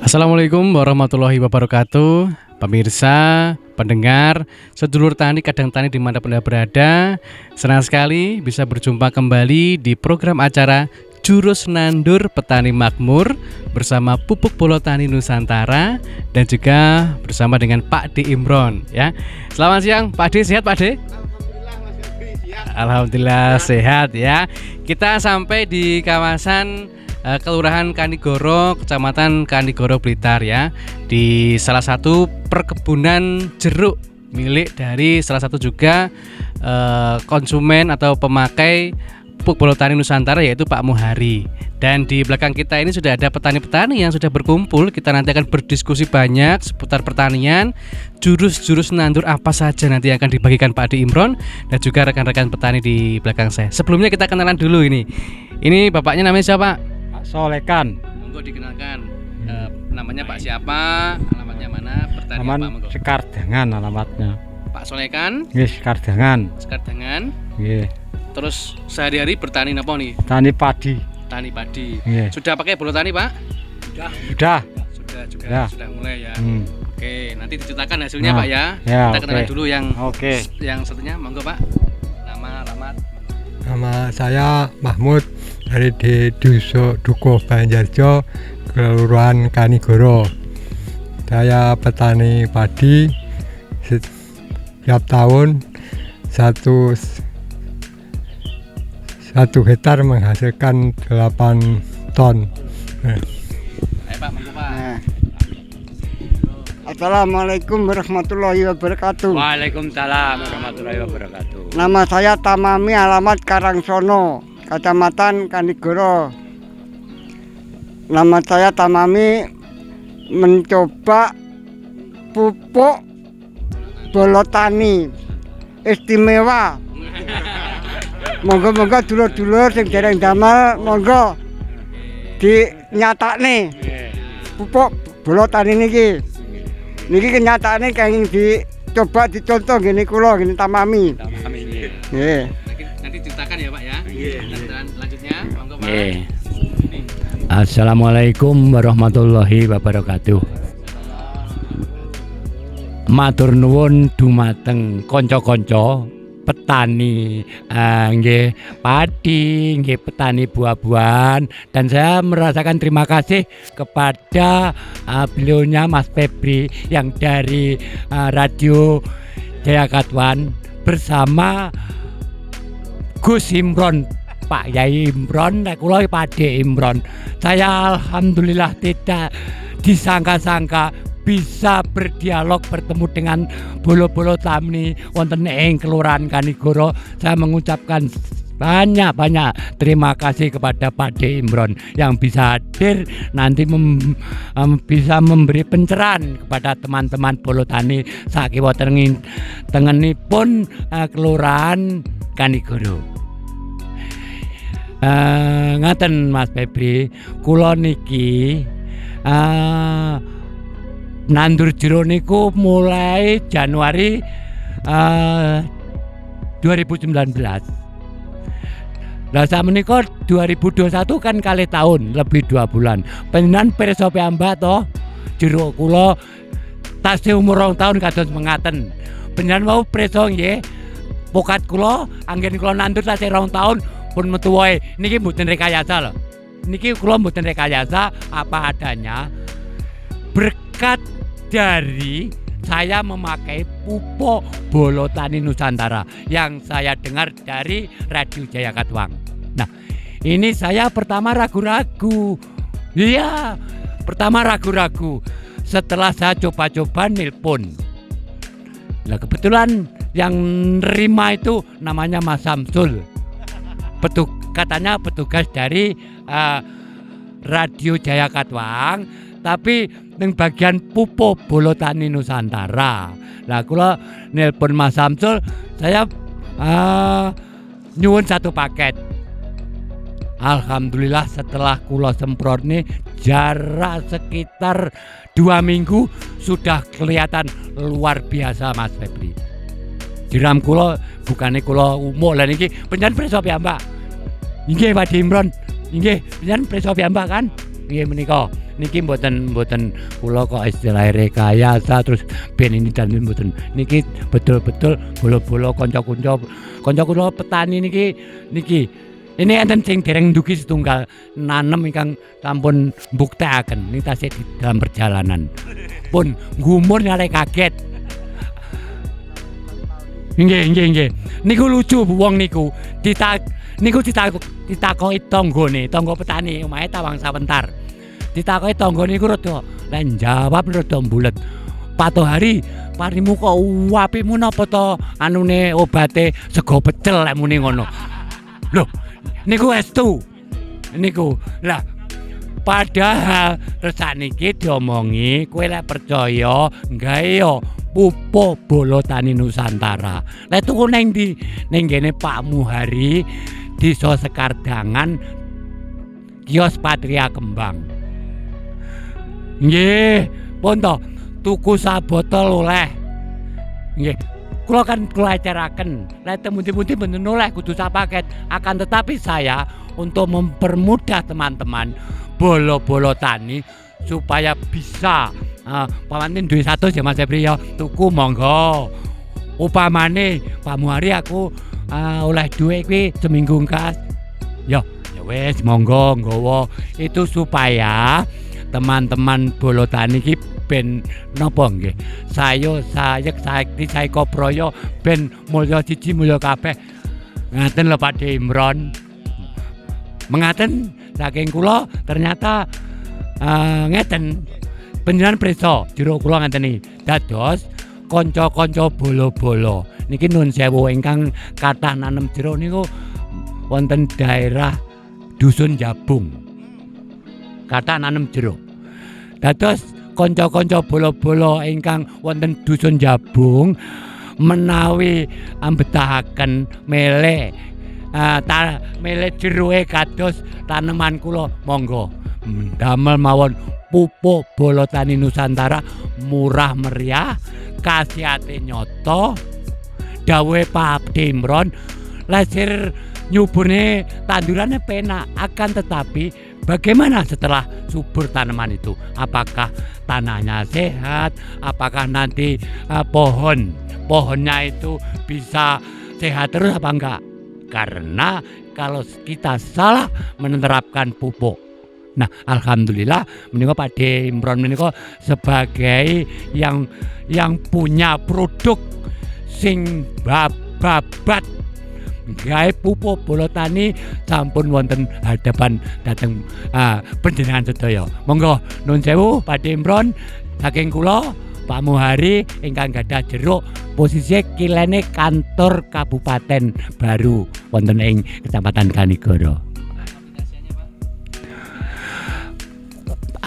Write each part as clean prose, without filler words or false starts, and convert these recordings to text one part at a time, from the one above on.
Assalamualaikum warahmatullahi wabarakatuh. Pemirsa, pendengar, sedulur tani, kadang tani dimanapun Anda berada, senang sekali bisa berjumpa kembali di program acara Jurus Nandur Petani Makmur bersama Pupuk Bolo Tani Nusantara dan juga bersama dengan Pak D. Imron ya. Selamat siang Pak D, sehat Pak D? Alhamdulillah sehat ya. Kita sampai di kawasan Kelurahan Kanigoro, Kecamatan Kanigoro, Blitar ya, di salah satu perkebunan jeruk milik dari salah satu juga konsumen atau pemakai Pupuk Bolo Tani Nusantara, yaitu Pak Muhari. Dan di belakang kita ini sudah ada petani-petani yang sudah berkumpul. Kita nanti akan berdiskusi banyak seputar pertanian, jurus-jurus nandur apa saja nanti akan dibagikan Pak D. Imron dan juga rekan-rekan petani di belakang saya. Sebelumnya kita kenalan dulu ini. Ini bapaknya namanya siapa? Pak Solekan. Monggo dikenalkan. Namanya Pak siapa? Alamatnya mana? Bertani Aman apa? Monggo. Sekardangan alamatnya. Pak Solekan. Nggih, Sekardangan. Sekardangan. Nggih. Terus sehari-hari bertani apa nih? Tani padi. Tani padi. Nggih. Sudah pakai bolo tani, Pak? Sudah. Sudah juga. Ya. Sudah mulai ya. Hmm. Oke, nanti diceritakan hasilnya Nah, Pak ya. ya, Kita kenalan oke. dulu yang Oke. satunya, monggo Pak. Nama, alamat. Nama saya Mahmud dari Duko Banjarjo, Kelurahan Kanigoro. Saya petani padi. Setiap tahun satu hektar menghasilkan 8 ton. Ayo Pak, monggo Pak. Assalamualaikum warahmatullahi wabarakatuh. Waalaikumsalam warahmatullahi wabarakatuh. Nama saya Tamami, alamat Karangsono, Kecamatan Kanigoro. Nama saya Tamami mencoba pupuk bolo tani istimewa. Monggo-monggo dulur-dulur sing dereng damel monggo dinyatakne pupuk bolo tani niki. Niki kenyataane kenging dicoba dicontoh gini kula gini Tamami. Nggih. Nanti ceritakan ya Pak ya. Dan lanjutnya, monggo Pak. Assalamualaikum warahmatullahi wabarakatuh. Matur nuwun dumateng kanca-kanca petani nggih padi, nggih petani buah-buahan, dan saya merasakan terima kasih kepada beliaunya Mas Febri yang dari Radio Jayakatwan bersama Gus Imron, Pak Yai Imron, kula Pak D. Imron. Saya alhamdulillah tidak disangka-sangka bisa berdialog bertemu dengan bolo-bolo tani wonten ing Kelurahan Kanigoro. Saya mengucapkan banyak terima kasih kepada Pak D. Imron yang bisa hadir nanti bisa memberi pencerahan kepada teman-teman bolo tani sakiwa tengenipun Kelurahan Kanigoro. Ngaten Mas Febri, kula niki nandur jeruk niku mulai Januari 2019. Lah sakmenika 2021 kan kalih tahun lebih 2 bulan. Panjenengan pirsa piyambak to jeruk kula tasih umur 2 tahun kados mengaten. Panjenengan mau pirsa nggih pokat kula anggen kula nandur tasih 2 tahun pun metu wae. Niki mboten rekayasa lho. Niki kula mboten rekayasa, apa adanya. Berkat dari saya memakai pupuk Bolo Tani Nusantara yang saya dengar dari Radio Jayakatwang. Nah, ini saya pertama ragu-ragu. Iya, pertama ragu-ragu. Setelah saya coba-coba nelpon. Nah, kebetulan yang nerima itu namanya Mas Samsul. Katanya petugas dari Radio Jayakatwang, tapi ning bagian pupuk Bolo Tani Nusantara. Lah kula nelpon Mas Samsul, saya nyuwun 1 paket. Alhamdulillah setelah kula semprot nih jarak sekitar 2 minggu sudah kelihatan luar biasa Mas Febri. Jiram kula bukane kula umuk lah niki panjenengan pirsa piyambak. Nggih Pak D. Imron, nggih panjenengan pirsa piyambak kan? Nggih menika. niki mboten kula kok istilah rekayasa terus ben ini dan mboten. Niki betul-betul bola-bola kanca-kanca petani niki ini enten sing dereng ndugi setunggal nanem ingkang sampun mbuktekaken niki tasih di dalam perjalanan. Pun ngumur nyare kaget. Nggih. Niku lucu wong niku ditakoki tanggane, tangga petani omahe Tawang Sawentar. Ditakoki tanggane niku rada lan jawab rada mbulet. Patohari parimu kok apimu napa to anune obate sego pecel lek muni ngono. Lho, niku estu. Niku. Lah padahal resake diomongi kowe lek percaya gawe yo pupuk bola tani Nusantara. Lek tuku ning ndi? Ning ngene Pak Muhari Desa Sekardangan kios Patria Kembang. Nggih, pun to tuku sabotol oleh. Nggih. Kula acaraken. Lek temundi-mundi mboten oleh kudu sak paket. Akan tetapi saya untuk mempermudah teman-teman bola-bola tani supaya bisa pamanten duwe 100 ya Mas Febri ya tuku monggo. Upamane Pak Muhari aku oleh duit kuwi seminggu kas. Ya wis monggo nggawa itu supaya teman-teman bola tani iki ben napa nggih. Saya sakti saya koproyo ben mulya siji mulya kabeh. Ngaten lho Pak Imron. Mengaten saking kula ternyata ngeten panjenengan prisa jero kula ngenteni dados kanca-kanca bola-bola niki nuwun sewu ingkang kathah nanem jero niku wonten daerah Dusun Jabung kathah nanem jero dados kanca-kanca bola-bola ingkang wonten Dusun Jabung menawi ambetahaken meleh meleh jeroe kados taneman kula monggo damel mawon pupuk bola tani Nusantara murah meriah khasiate nyoto dawuhe Pak Imron laser nyuburne tandurannya penak akan tetapi bagaimana setelah subur tanaman itu apakah tanahnya sehat apakah nanti pohonnya itu bisa sehat terus apa enggak karena kalau kita salah menerapkan pupuk. Nah, alhamdulillah menika Pak Imron menika sebagai yang punya produk sing babat gawe pupuk bola tani sampun wonten hadapan dhateng panjenengan sedaya. Monggo nuwun sewu Pak Imron saking kula Pak Muhari ingkang gadah jeruk posisi kilene kantor Kabupaten Baru wonten ing Kecamatan Kanigoro.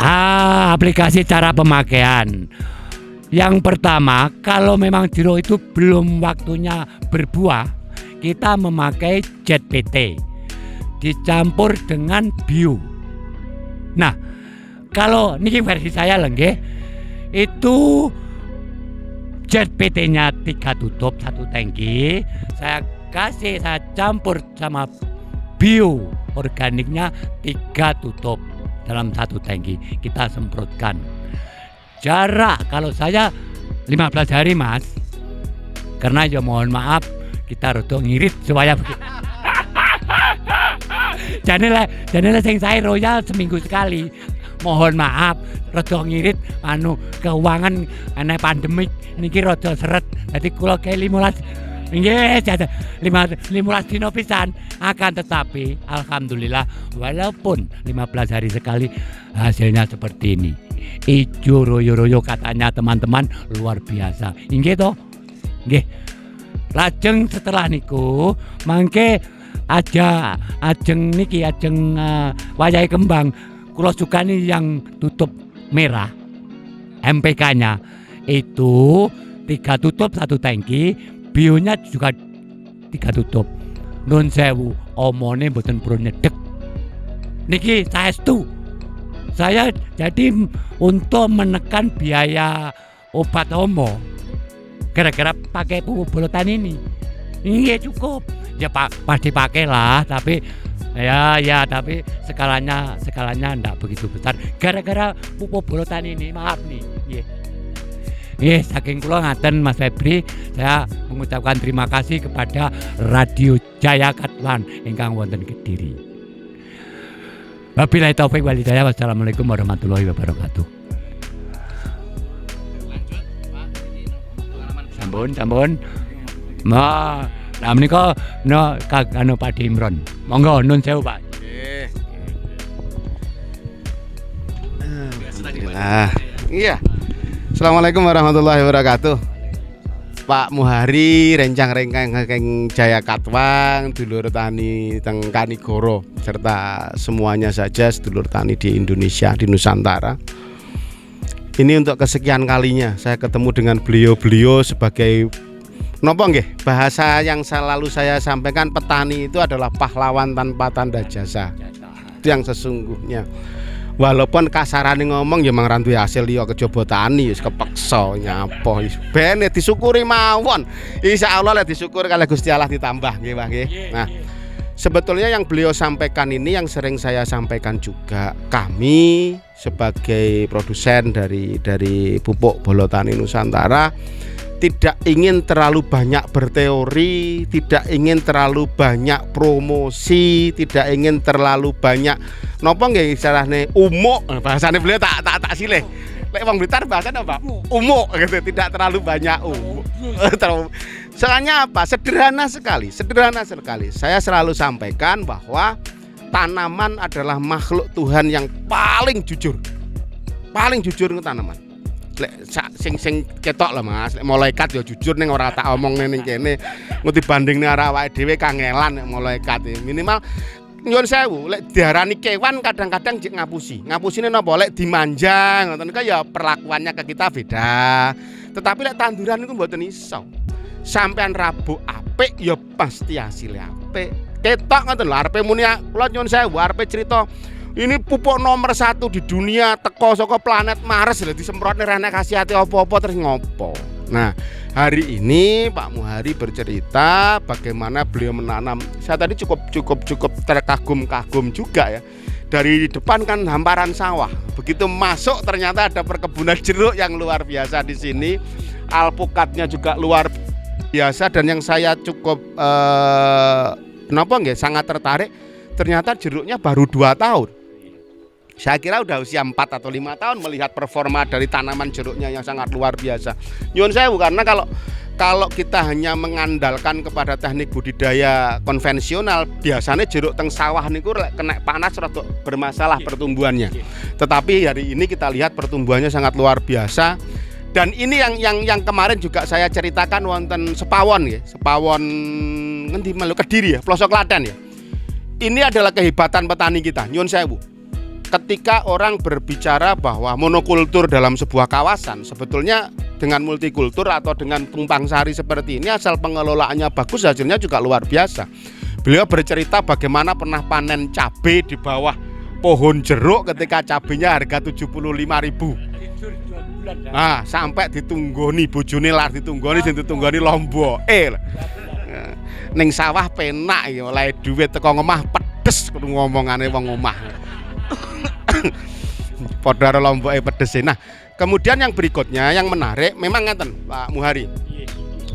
Aplikasi cara pemakaian. Yang pertama, kalau memang jeruk itu belum waktunya berbuah, kita memakai Jet PT dicampur dengan bio. Nah, kalau niki versi saya nggih, itu Jet PT-nya 3 tutup 1 tangki, saya campur sama bio organiknya 3 tutup dalam 1 tangki kita semprotkan. Jarak kalau saya 15 hari Mas, karena ya mohon maaf kita rada ngirit supaya jane sing saya royal seminggu sekali. Mohon maaf rada ngirit keuangan ana pandemik niki rada seret. Dadi kula kae 15 nggih 15 dino pisan akan tetapi alhamdulillah walaupun 15 hari sekali hasilnya seperti ini. Ijo royo-royo katanya teman-teman luar biasa. Nggih toh? Nggih. Lajeng setelah niku mangke ajeng wayahe kembang kula sukani yang tutup merah. MPK-nya itu 3 tutup 1 tangki, bionya juga 3 tutup. Nun sewu, omone mboten purun nyedek. Niki saestu. Saya jadi untuk menekan biaya obat omo gara-gara pakai pupuk bola tani ini. Iya cukup. Ya pasti pakai lah, tapi Ya, tapi skalanya enggak begitu besar. Gara-gara pupuk bolotan ini, maaf nih. Saking kula ngaten Mas Febri, saya mengucapkan terima kasih kepada Radio Jaya Katwan ingkang wonten Kediri. Wabillahi taufik wal hidayah. Wassalamualaikum warahmatullahi wabarakatuh. Sampun. Nah menika kagano Pak Imron. Monggo nun sewu Pak. Alhamdulillah. Iya. Assalamualaikum warahmatullahi wabarakatuh. Pak Muhari rencang-rencang saking Jaya Katwang, dulur tani teng Kanigoro serta semuanya saja sedulur tani di Indonesia, di Nusantara. Ini untuk kesekian kalinya saya ketemu dengan beliau-beliau sebagai nopo nggih, bahasa yang selalu saya sampaikan, petani itu adalah pahlawan tanpa tanda jasa. Itu yang sesungguhnya. Walaupun kasarane ngomong ya mang duwe hasil liya kejaba tani wis kepeksa nyapo ben disyukuri mawon. Insyaallah lek disyukur kalih Gusti Allah ditambah nggih Pak nggih. Nah, sebetulnya yang beliau sampaikan ini yang sering saya sampaikan juga. Kami sebagai produsen dari pupuk Bolotani Nusantara tidak ingin terlalu banyak berteori, tidak ingin terlalu banyak promosi, tidak ingin terlalu banyak nopo nggih istilahne umuk, bahasane beliau tak silih. Lek wong Blitar bahasane apa? Umuk gitu, tidak terlalu banyak umuk. Soalnya apa? Sederhana sekali. Saya selalu sampaikan bahwa tanaman adalah makhluk Tuhan yang paling jujur. Paling jujur ke tanaman. Sing ketok lah Mas, malaikat ya jujur ning ora tak omongne ning kene. Engko dibandingne karo awake dhewe kangelan malaikat. Minimal nyuwun sewu, lek diarani kewan kadang-kadang jek ngapusi. Ngapusine napa? Lek dimanja ngoten niku ya perlakuannya ke kita beda. Tetapi lek tanduran niku mboten iso. Sampean rabuk apik ya pasti hasilnya apik. Ketok ngoten lho arepe muni kula nyuwun sewu arepe crita ini pupuk nomor 1 di dunia teko saka planet Mars lho disemprotne ra nek khasiate apa-apa terus ngopo. Nah, hari ini Pak Muhari bercerita bagaimana beliau menanam. Saya tadi cukup terkagum-kagum juga ya. Dari depan kan hamparan sawah. Begitu masuk ternyata ada perkebunan jeruk yang luar biasa di sini. Alpukatnya juga luar biasa dan yang saya cukup sangat tertarik ternyata jeruknya baru 2 tahun. Saya kira udah usia 4 atau 5 tahun melihat performa dari tanaman jeruknya yang sangat luar biasa. Nyuwun sewu karena kalau kita hanya mengandalkan kepada teknik budidaya konvensional, biasanya jeruk teng sawah niku kena panas rada bermasalah pertumbuhannya. Tetapi hari ini kita lihat pertumbuhannya sangat luar biasa. Dan ini yang kemarin juga saya ceritakan wonten Sepawon ya. Sepawon ngendi melu Kediri ya, pelosok Klaten ya. Ini adalah kehebatan petani kita. Nyuwun sewu. Ketika orang berbicara bahwa monokultur dalam sebuah kawasan, sebetulnya dengan multikultur atau dengan tumpang sari seperti ini asal pengelolaannya bagus hasilnya juga luar biasa. Beliau bercerita bagaimana pernah panen cabai di bawah pohon jeruk ketika cabainya harga 75.000. Nah, sampai ditunggoni bojone lar ditunggoni sing ditunggoni lomboke. Ning sawah penak ya oleh duit teko ngomah pedes ngomongane wong omah. Padha karo lomboke pedes. Nah, kemudian yang berikutnya yang menarik memang ngeten Pak Muhari.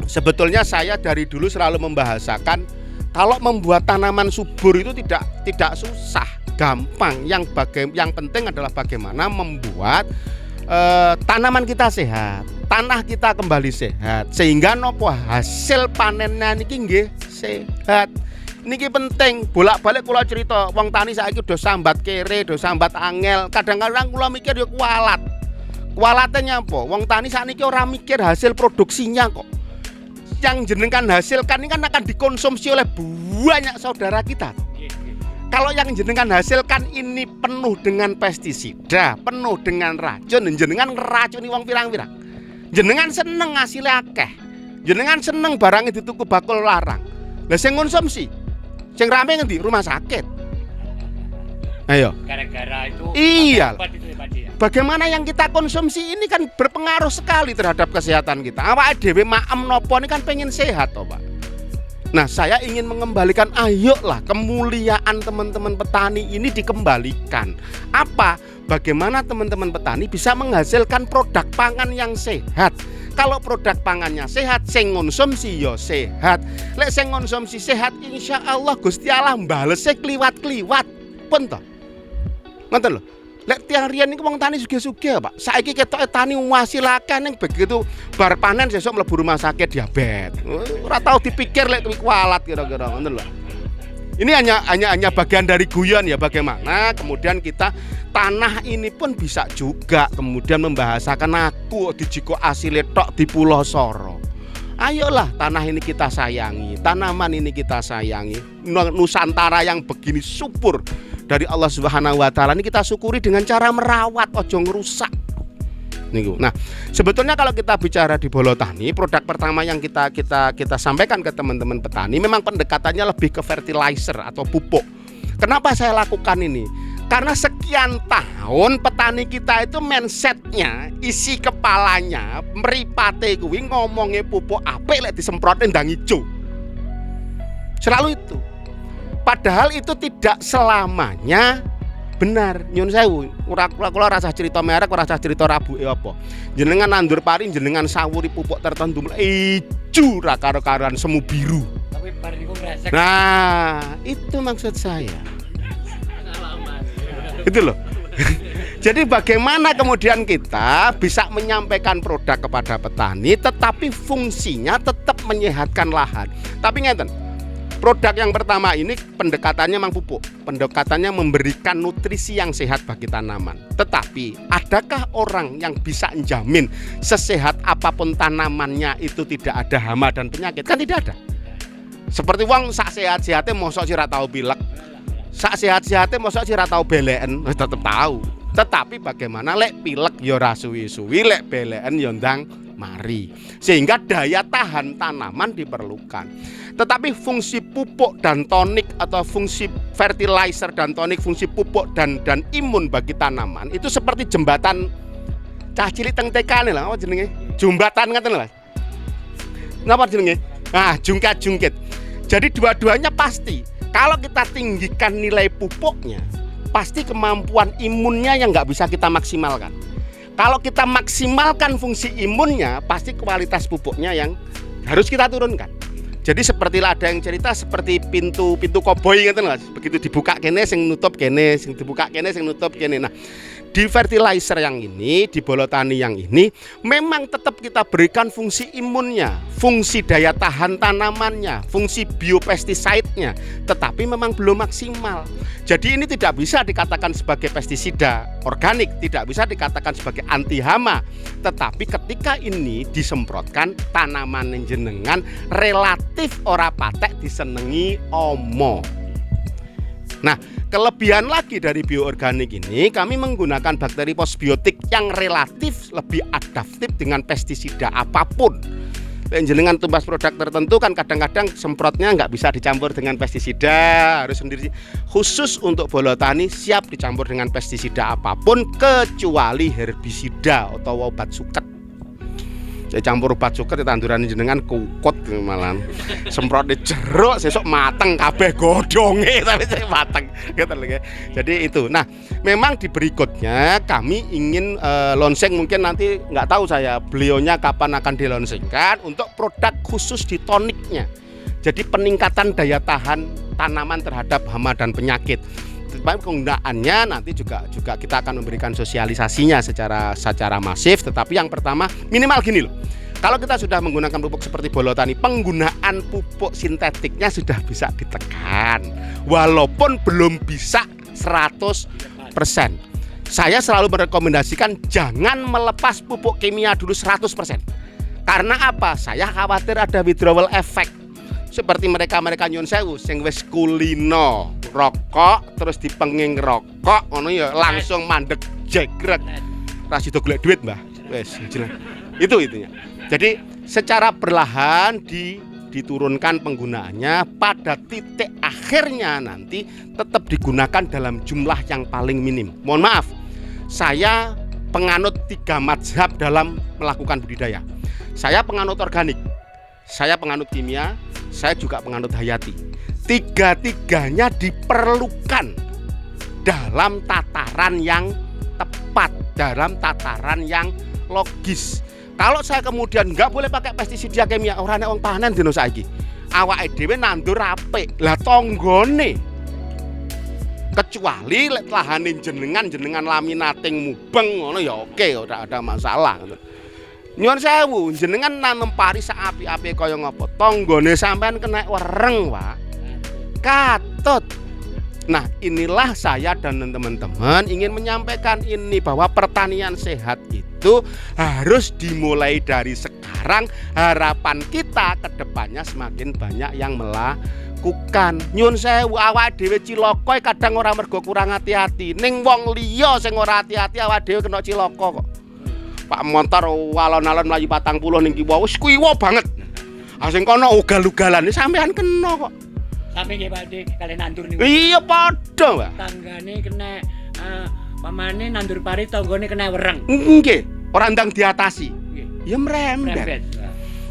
Sebetulnya saya dari dulu selalu membahasakan kalau membuat tanaman subur itu tidak susah, gampang. Yang penting adalah bagaimana membuat tanaman kita sehat, tanah kita kembali sehat sehingga nopo hasil panennya niki nggih sehat. Niki penting, bolak-balik kula cerita, wong tani saiki udah sambat kere, udah sambat angel. Kadang-kadang kula mikir ya kualat. Kualate nyapa? Wong tani sakniki ora mikir hasil produksinya kok. Yang jenengan hasilkan ini kan akan dikonsumsi oleh banyak saudara kita. Kalau yang jenengan hasilkan ini penuh dengan pestisida, penuh dengan racun, jenengan ngeracuni wong pirang-pirang. Jenengan seneng hasilnya akeh. Jenengan seneng barangnya dituku bakul larang. Lah sing konsumsi sing rame ngendi? Rumah sakit. Ayo. Gara-gara itu. Iya. Bagaimana yang kita konsumsi ini kan berpengaruh sekali terhadap kesehatan kita. Awake dhewe maem nopo ini kan pengen sehat toh, Pak. Nah, saya ingin mengembalikan, ayolah kemuliaan teman-teman petani ini dikembalikan. Apa? Bagaimana teman-teman petani bisa menghasilkan produk pangan yang sehat. Kalau produk pangannya sehat, sing konsumsi yo sehat. Lek sing konsumsi sehat, insya Allah Gusti Allah mbalese kliwat-kliwat. Pun toh. Ngoten lho. Lek tiang riyen niku wong tani sugih-sugih, Pak. Saiki ketoke tani ngasilaken ning begitu bar panen sesuk mlebu rumah sakit diabetes. Ora tau dipikir lek kuwi kualat kira-kira ngoten lho. Ini hanya bagian dari guyon ya, bagaimana kemudian kita tanah ini pun bisa juga kemudian membahasakan aku dijiko asile tok di Pulau Soro. Ayolah tanah ini kita sayangi, tanaman ini kita sayangi. Nusantara yang begini subur dari Allah Subhanahu wa taala ini kita syukuri dengan cara merawat, ojo ngerusak. Niku. Nah, sebetulnya kalau kita bicara di Bolotani, produk pertama yang kita sampaikan ke teman-teman petani memang pendekatannya lebih ke fertilizer atau pupuk. Kenapa saya lakukan ini? Karena sekian tahun petani kita itu mindsetnya, isi kepalanya mripate kuwi ngomongnya pupuk apik lek disemprotin ndang ijo. Selalu itu. Padahal itu tidak selamanya benar. Nyun sewu, kula rasa cerita merek, rasa cerita rabuke apa. Jenengan nandur pari, jenengan sawuri pupuk tertentu ijo ra karo-karoan semu biru. Tapi pari niku resek. Nah, itu maksud saya. Itu loh. Jadi bagaimana kemudian kita bisa menyampaikan produk kepada petani tetapi fungsinya tetap menyehatkan lahan. Tapi ngeten, produk yang pertama ini pendekatannya memang pupuk. Pendekatannya memberikan nutrisi yang sehat bagi tanaman. Tetapi adakah orang yang bisa menjamin sesehat apapun tanamannya itu tidak ada hama dan penyakit? Kan tidak ada. Seperti wong sak sehat-sehate mosok sira tau pilek. Sak sehat-sehate mosok sira tau beleken, tetep tahu. Tetapi bagaimana lek pilek ya ora suwi-suwi, lek beleken ya ndang mari. Sehingga daya tahan tanaman diperlukan. Tetapi fungsi pupuk dan tonik atau fungsi fertilizer dan tonik, fungsi pupuk dan imun bagi tanaman itu seperti jembatan cah cilik teng TK lah, apa jenenge? Jembatan ngaten lho, Mas. Napa jenenge? Nah, jungkat-jungkit. Jadi dua-duanya pasti. Kalau kita tinggikan nilai pupuknya, pasti kemampuan imunnya yang nggak bisa kita maksimalkan. Kalau kita maksimalkan fungsi imunnya, pasti kualitas pupuknya yang harus kita turunkan. Jadi sepertilah ada yang cerita seperti pintu koboi gitu loh. Begitu dibuka kene sing nutup kene, sing dibuka kene sing nutup kene. Nah, di fertilizer yang ini, di Bolotani yang ini memang tetap kita berikan fungsi imunnya, fungsi daya tahan tanamannya, fungsi biopestiside-nya, tetapi memang belum maksimal. Jadi ini tidak bisa dikatakan sebagai pestisida organik, tidak bisa dikatakan sebagai anti hama. Tetapi ketika ini disemprotkan, tanaman jenengan relatif ora patek disenengi omo. Nah, kelebihan lagi dari bioorganik ini, kami menggunakan bakteri postbiotik yang relatif lebih adaptif dengan pestisida apapun. Jenengan tumbas produk tertentu kan kadang-kadang semprotnya nggak bisa dicampur dengan pestisida, harus sendiri. Khusus untuk Bolotani siap dicampur dengan pestisida apapun kecuali herbisida atau obat suket. Saya campur obat suket tanduran jenengan kukut malam. Semprot di jeruk sesuk mateng kabeh godhonge tapi saya mateng gitu loh. Jadi itu. Nah, memang di berikutnya kami ingin launching, mungkin nanti nggak tahu saya beliaunya kapan akan dilaunchingkan untuk produk khusus di toniknya. Jadi peningkatan daya tahan tanaman terhadap hama dan penyakit. Penggunaannya nanti juga kita akan memberikan sosialisasinya secara masif. Tetapi yang pertama minimal gini loh, kalau kita sudah menggunakan pupuk seperti Bolotani, penggunaan pupuk sintetiknya sudah bisa ditekan walaupun belum bisa 100%. Saya selalu merekomendasikan jangan melepas pupuk kimia dulu 100%. Karena apa? Saya khawatir ada withdrawal effect. Seperti mereka nyun sewu sing wis kulino rokok terus dipenging rokok ngono ya langsung mandek jegrek. Ra sida golek duit, Mbah. Wis jelas. Itu itunya. Jadi secara perlahan diturunkan penggunaannya, pada titik akhirnya nanti tetap digunakan dalam jumlah yang paling minim. Mohon maaf, saya penganut 3 mazhab dalam melakukan budidaya. Saya penganut organik, saya penganut kimia, saya juga penganut Hayati. Tiga-tiganya diperlukan dalam tataran yang tepat, dalam tataran yang logis. Kalau saya kemudian nggak boleh pakai pestisida kimia, ora nek wong panen dino saiki. Awake dhewe nandur apik, lah tanggane. Kecuali lek lahane jenengan laminating mubeng ngono ya oke, ora ada masalah. Nyuwun sewu, jenengan nanem pari sak apik-apike kaya ngopo, tanggane sampean kena wereng, Pak. Katut. Nah, inilah saya dan teman-teman ingin menyampaikan ini bahwa pertanian sehat itu harus dimulai dari sekarang. Harapan kita ke depannya semakin banyak yang melakukan. Nyun sewu, awake dhewe cilaka kadang ora mergo kurang hati-hati. Ning wong liya sing ora hati-hati awake dhewe kena cilaka kok. Pak motor alon-alon mlayu 40 ning kiwa wis kuwiwa banget. Ah sing kono ugal-ugalan sampean kena kok. Sampai nggih Pakde kalian nandur niku. Iya padha, Pak. Tanggane kena pamane nandur pari tanggane kena wereng. Nggih, ora ndang diatasi. Nggih. Ya merembet. Merembet.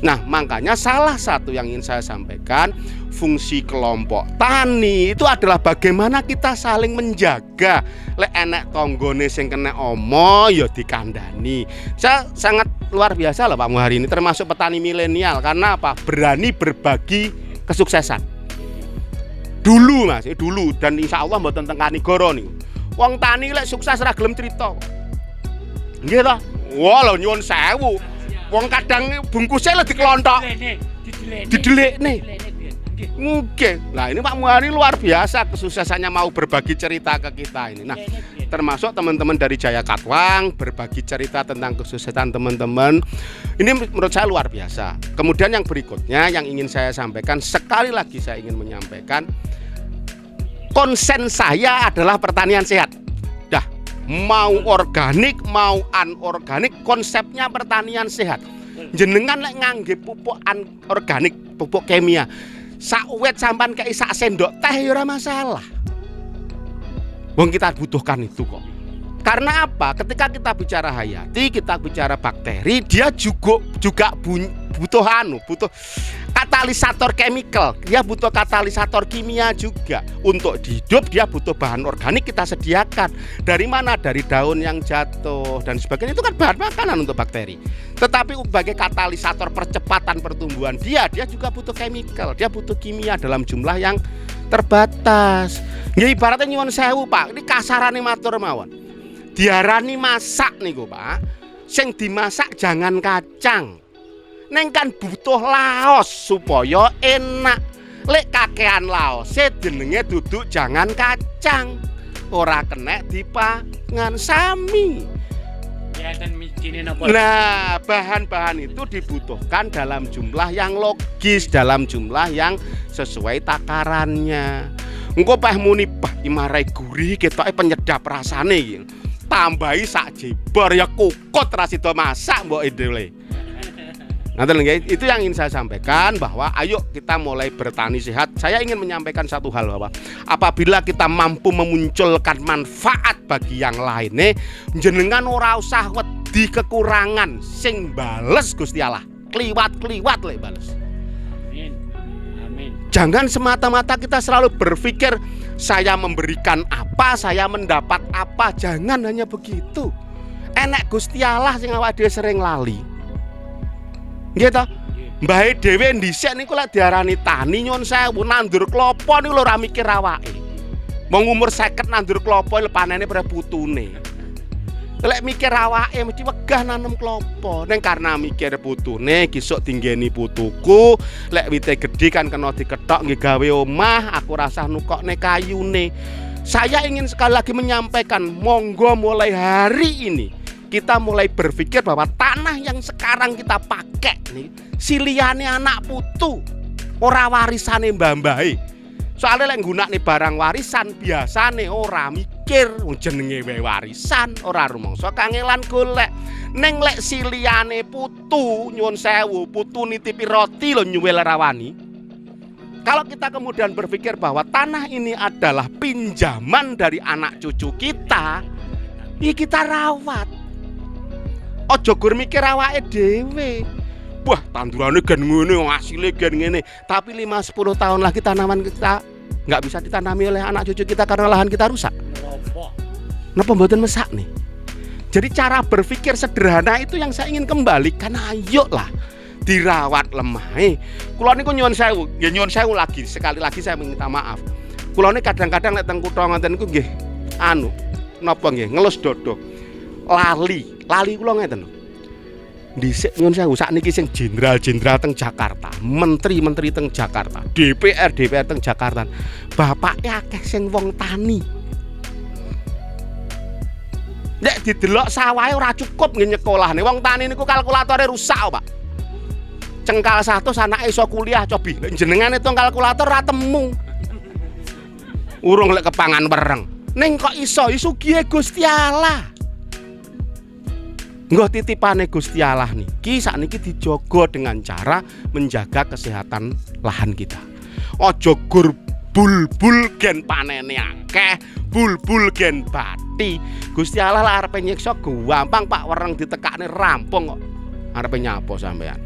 Nah, makanya salah satu yang ingin saya sampaikan, fungsi kelompok tani itu adalah bagaimana kita saling menjaga. Lek enek tanggane sing kena omo ya dikandani. Saya sangat luar biasa loh Pak Muhari ini, termasuk petani milenial. Karena apa? Berani berbagi kesuksesan. Dulu Mas, dulu dan insya Allah mboten teng Kanigoro nih. Wong tani lek sukses ora gelem crita. Nggih to? Wah lho nyuwun sewu. Wong kadang bungkusnya lho dikelontok. Didelikne. Nggih. Nah, ini Pak Muhari luar biasa kesuksesannya mau berbagi cerita ke kita ini. Nah, termasuk teman-teman dari Jaya Katwang berbagi cerita tentang kesuksesan teman-teman. Ini menurut saya luar biasa. Kemudian yang berikutnya yang ingin saya sampaikan, sekali lagi saya ingin menyampaikan, konsen saya adalah pertanian sehat. Dah, mau organik, mau anorganik, konsepnya pertanian sehat. Jenengan lek ngangge pupuk anorganik, pupuk kimia, sak uwet sampan kei sak sendok teh ya ora masalah. Wong kita butuhkan itu kok. Karena apa? Ketika kita bicara hayati, kita bicara bakteri, dia juga butuh butuh katalisator chemical, dia butuh katalisator kimia juga. Untuk hidup dia butuh bahan organik kita sediakan. Dari mana? Dari daun yang jatuh dan sebagainya, itu kan bahan makanan untuk bakteri. Tetapi sebagai katalisator percepatan pertumbuhan dia juga butuh chemical, dia butuh kimia dalam jumlah yang terbatas. Nggih ibaratnya nyuwun sewu Pak, ini kasarane matur mawon. Diarani masak niku Pak, sing dimasak jangan kacang. Neng kan butuh laos supaya enak. Lek kakean laose jenenge duduk jangan kacang. Ora kena dipangan sami. Ya dan micine napa? Nah, bahan-bahan itu dibutuhkan dalam jumlah yang logis, dalam jumlah yang sesuai takarannya. Engko peh muni bah imarai gurih ketoke penyedap rasane iki. Tambahi sak jebor ya kukut ra sida masak mbok edele. Nanten nggih, itu yang ingin saya sampaikan bahwa ayo kita mulai bertani sehat. Saya ingin menyampaikan satu hal bahwa apabila kita mampu memunculkan manfaat bagi yang lainnya, jenengan ora usah wedi kekurangan, sing bales Gusti Allah. Kliwat-kliwat lek bales. Amin. Amin. Jangan semata-mata kita selalu berpikir saya memberikan apa, saya mendapat apa. Jangan hanya begitu. Enek Gusti Allah sing awake dhewe sering lali. Nggih to? Mbahe dhewe dhisik niku lek diarani tani nyuwun sewu nandur klopo niku lho ora mikir awake. Wong umur 50 nandur klopo panene pada putune. Lek mikir awake mesti wegah nanem klopo. Ning karena mikir putune, besok tinggeni putuku, lek wite gedhe kan kena diketok nggih gawe omah, aku rasah nukokne kayune. Saya ingin sekali lagi menyampaikan, monggo mulai hari ini kita mulai berpikir bahwa tanah yang sekarang kita pakai nih siliane anak putu, ora warisane mbah-mbahe. Soalnya lek nggunakne barang warisan biasane ora mikir jenenge wae warisan, ora rumangsa kangelan golek. Ning lek siliane putu nyuwun sewu, putu nitipi roti lho nyuwel rawani. Kalau kita kemudian berpikir bahwa tanah ini adalah pinjaman dari anak cucu kita, ya kita rawat. Ojo gur mikir awake dhewe. wah tandurane gen ngene, hasilnya gen ngene. Tapi 5-10 tahun lagi tanaman kita nggak bisa ditanami oleh anak cucu kita karena lahan kita rusak. Napa mboten mesak nih? Jadi cara berpikir sederhana itu yang saya ingin kembalikan. Ayolah dirawat lemah. Kula niku nyuwun sewu, nggih nyuwun sewu lagi, sekali lagi saya minta maaf. Kula niku kadang-kadang nek teng kutha ngoten niku nggih napa nggih ngelus dodo. Lali kula ngeten. Dhisik nyuwun sewu sakniki sing jenderal-jenderal teng Jakarta, menteri-menteri teng Jakarta, DPR teng Jakarta. Bapaknya akeh sing wong tani. Nek didelok sawahe ora cukup nggih nyekolahne. Wong tani niku kalkulatore rusak, Pak. Cengkal 100 anake iso kuliah cobi. Jenengan hitung kalkulator ora temu. Urung lek kepangan wereng. Ning kok iso sugihe Gusti Allah. Nggo titipane Gusti Allah niki sakniki dijogo dengan cara menjaga kesehatan lahan kita. Aja gur bulbul gen panene akeh, bulbul gen bati. Gusti Allah lah arepe nyiksa gampang Pak, wereng ditekakne rampung kok. Arepe nyapo sampean.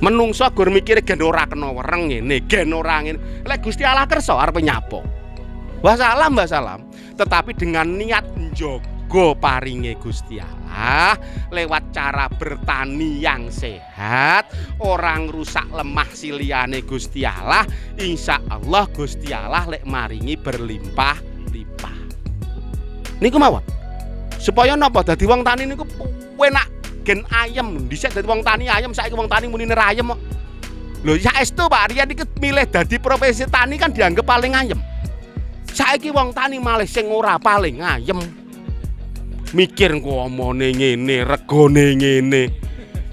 Menungso gur mikire gen ora kena wereng ngene, gen ora ngene. Lek Gusti Allah kersa arepe nyapo. Wassalam. Tetapi dengan niat njogo paringe Gusti Allah lewat cara bertani yang sehat, orang rusak lemah siliane Gusti Allah, insya Allah Gusti Allah lek maringi berlimpah-limpah. Niku mawon. Supaya napa dadi wong tani niku enak gen ayem. Dhisik dadi wong tani ayem, saiki wong tani muni ayem kok. Lho saestu Pak Rian iki milih dadi profesi tani kan dianggap paling ayem. Saiki wong tani malih sing ora paling ayem. Mikir ngomone ngene, regane ngene.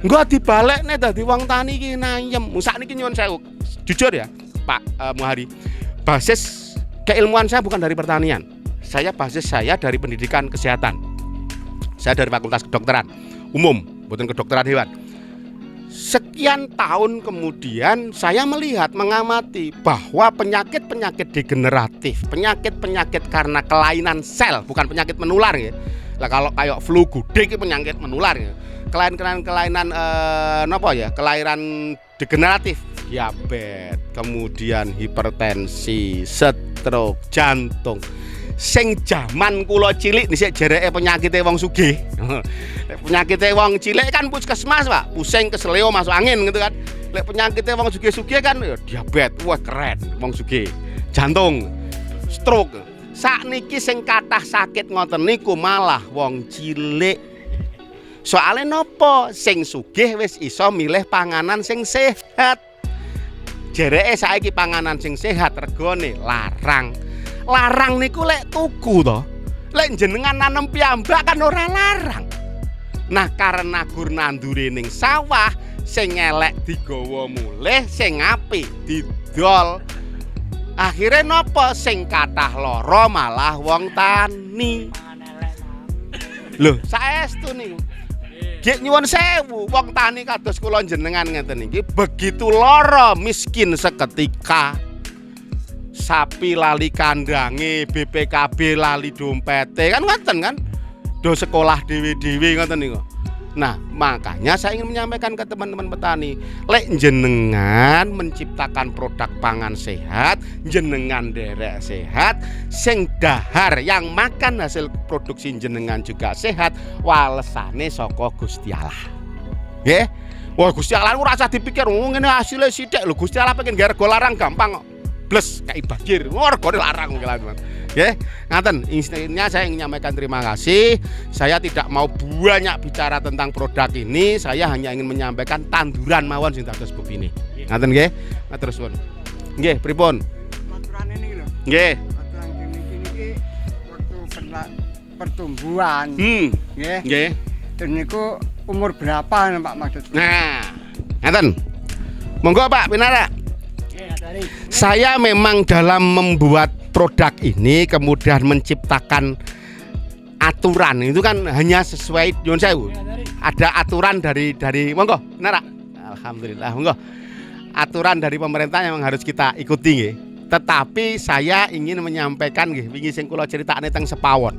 Engko dibalekne dadi wong tani iki ayem. Sakniki nyuwun sewu. Jujur ya, Pak Muhari. Basis keilmuan saya bukan dari pertanian. Basis saya dari pendidikan kesehatan. Saya dari Fakultas Kedokteran Umum, bukan kedokteran hewan. Sekian tahun kemudian saya melihat, mengamati bahwa penyakit-penyakit degeneratif, penyakit-penyakit karena kelainan sel, bukan penyakit menular ya. Lah kalau kayak flu gudik itu penyakit menular ya. Kelainan kelainan degeneratif, diabetes, kemudian hipertensi, stroke, jantung. Sing jaman kula cilik dhisik jereke penyakite wong sugih. Penyakite wong cilik kan puskesmas, Pak. Pusing, keseleo, masuk angin gitu kan. Lek penyakite wong sugih-sugih kan ya diabetes, wah keren wong sugih. Jantung, stroke. Sakniki sing kathah sakit ngoten niku malah wong cilik. Soale napa? Sing sugih wis iso milih panganan sing sehat. Jereke saiki panganan sing sehat regane larang. Larang niku lek tuku to. Lek jenengan nanem piyambak kan ora larang. Nah karena gur nandure ning sawah, sing elek digawa mulih, sing apik didol. Akhire napa sing kathah lara malah wong tani. Lho, saestu niku. Nggih nyuwun sewu, wong tani kados kula jenengan ngeten iki begitu lara miskin seketika. Sapi lali kandange, BPKB lali dompete, kan ngoten kan? Do sekolah dewe-dewe ngoten niku. Nah, makanya saya ingin menyampaikan ke teman-teman petani, lek jenengan menciptakan produk pangan sehat, jenengan derek sehat, sing dahar yang makan hasil produksi jenengan juga sehat, walesane saka Gusti Allah. Nggih? Wah, Gusti Allah ora usah dipikir, ngene hasilnya sithik lho, Gusti Allah pengen gargo larang gampang kok. Bles kayak banjir, regane larang teman-teman. Oke, ngaten. Intinya saya ingin menyampaikan terima kasih. Saya tidak mau banyak bicara tentang produk ini. Saya hanya ingin menyampaikan tanduran mawon sing dados bukti ini. Ngaten nggih? Matur suwun. Nggih, pripun? Aturan ini lho. Nggih. Aturan ini waktu pertumbuhan. Nggih. Nggih. Dan niku umur berapa Pak maksudnya? Nah, ngaten. Monggo Pak Pinara. Saya memang dalam membuat produk ini kemudian menciptakan aturan itu kan hanya sesuai nyuwun sewu. Ada aturan dari monggo Nara. Alhamdulillah monggo. Aturan dari pemerintah yang harus kita ikuti nggih. Tetapi saya ingin menyampaikan nggih wingi sing kula critakne teng Sepawon.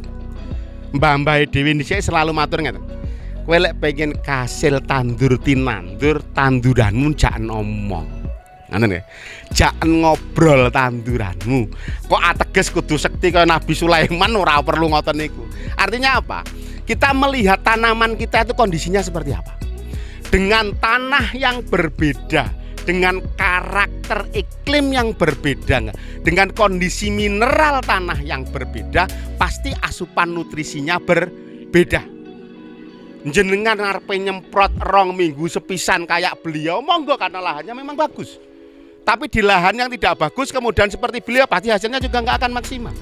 Mbah-mbah dhewe dhisik selalu matur ngeten. Kowe lek pengen kasil tandur tinandur, tanduranmu jak ngomong. Ngoten ya. Jak ngobrol tanduranmu. Kok ateges kudu sekti kaya Nabi Sulaiman ora perlu ngoten niku. Artinya apa? Kita melihat tanaman kita itu kondisinya seperti apa. Dengan tanah yang berbeda, dengan karakter iklim yang berbeda, dengan kondisi mineral tanah yang berbeda, pasti asupan nutrisinya berbeda. Jenengan ngarepe nyemprot 2 minggu sepisan kayak beliau, monggo karena lahannya memang bagus. Tapi di lahan yang tidak bagus kemudian seperti beliau, pasti hasilnya juga nggak akan maksimal.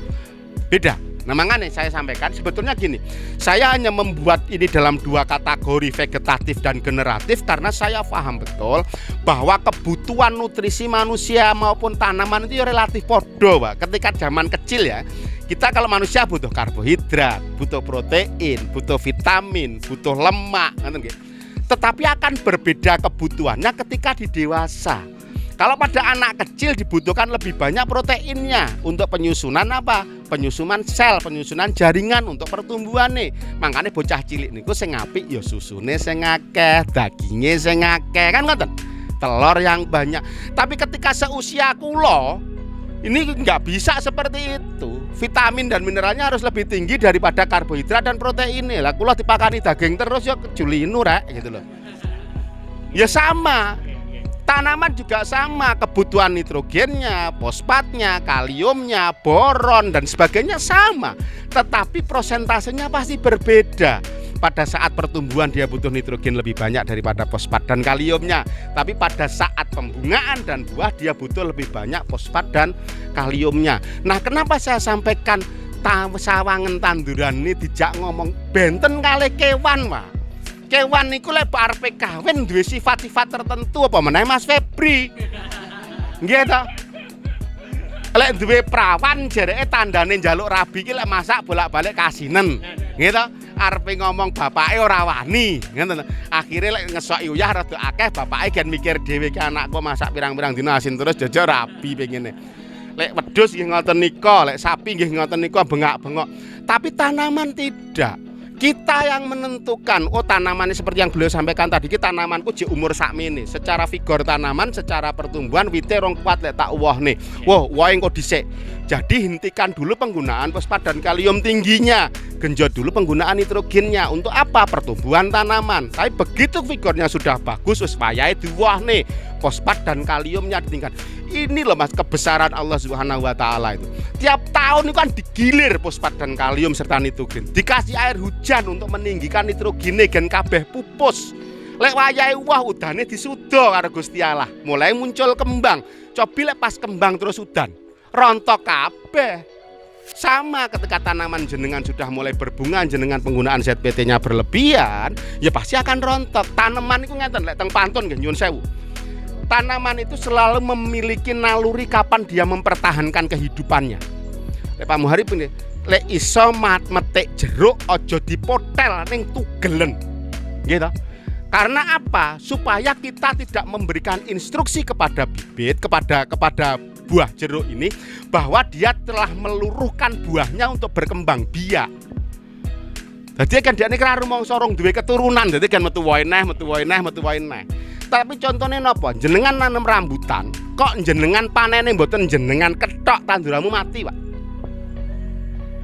Beda. Nah makanya saya sampaikan sebetulnya gini, saya hanya membuat ini dalam 2 kategori vegetatif dan generatif karena saya paham betul bahwa kebutuhan nutrisi manusia maupun tanaman itu relatif podo, Pak. Ketika zaman kecil ya, kita kalau manusia butuh karbohidrat, butuh protein, butuh vitamin, butuh lemak, tetapi akan berbeda kebutuhannya ketika di dewasa. Kalau pada anak kecil dibutuhkan lebih banyak proteinnya untuk penyusunan apa? Penyusunan sel, penyusunan jaringan untuk pertumbuhan nih. Makanya bocah cilik niku sing apik ya susune sing akeh, daginge sing akeh, kan ngoten. Telur yang banyak. Tapi ketika seusia kula ini nggak bisa seperti itu. Vitamin dan mineralnya harus lebih tinggi daripada karbohidrat dan proteinnya. Lah kula dipakani daging terus ya kejulinu rek gitu loh. Ya sama. Tanaman juga sama, kebutuhan nitrogennya, fosfatnya, kaliumnya, boron dan sebagainya sama. Tetapi prosentasenya pasti berbeda. Pada saat pertumbuhan dia butuh nitrogen lebih banyak daripada fosfat dan kaliumnya. Tapi pada saat pembungaan dan buah dia butuh lebih banyak fosfat dan kaliumnya. Nah, kenapa saya sampaikan sawangen tanduran ini dijak ngomong benten kali kewan, Pak. Kewan niku lek arepe kawin duwe sifat-sifat tertentu apa meneh Mas Febri. Nggih ta? Lek duwe prawan jereke tandane njaluk rabi iki lek masak bolak-balik kasinen. Nggih ta? Arepe ngomong bapake ora wani, ngoten. Akhire lek ngesoki uyah rada akeh bapake gen mikir dhewe iki anakku masak pirang-pirang dina asin terus jajal rabi pengine. Lek wedhus nggih ngoten nika, lek sapi nggih ngoten nika bengak-bengok. Tapi tanaman tidak. Kita yang menentukan, oh tanamannya seperti yang beliau sampaikan tadi, kita tanamanku di umur sakmene. Secara vigor tanaman, secara pertumbuhan wite rong kuat lek tak wah nih. Wah, engko dhisik. Jadi hentikan dulu penggunaan fosfat dan kalium tingginya. Genjot dulu penggunaan nitrogennya. Untuk apa? Pertumbuhan tanaman. Tapi begitu vigornya sudah bagus, wis wayahe diwah nih. Fosfat dan kaliumnya ditingkat. Ini loh Mas kebesaran Allah Subhanahu wa taala itu. Tiap tahun itu kan digilir fosfat dan kalium serta nitrogen. Dikasih air hujan untuk meninggikan nitrogene gen kabeh pupus. Lek wayahe wah udane disudo karo Gusti Allah. Mulai muncul kembang. Cobi lek pas kembang terus udan. Rontok kabeh. Sama ketika tanaman jenengan sudah mulai berbunga, jenengan penggunaan ZPT-nya berlebihan, ya pasti akan rontok. Tanaman itu ngeten lek teng pantun nggih nyuwun sewu. Tanaman itu selalu memiliki naluri kapan dia mempertahankan kehidupannya. Lek Pak Muhari punya, lek iso metik jeruk ojo dipotel ning tugelen. Gitu. Karena apa? Supaya kita tidak memberikan instruksi kepada bibit, kepada buah jeruk ini bahwa dia telah meluruhkan buahnya untuk berkembang biak. Jadi kan dia ini kira rumong sorong duwe keturunan, jadi kan metu wae neh. Tapi contohnya napa? Jenengan nanam rambutan, kok jenengan panene mboten jenengan ketok tanduramu mati, Pak.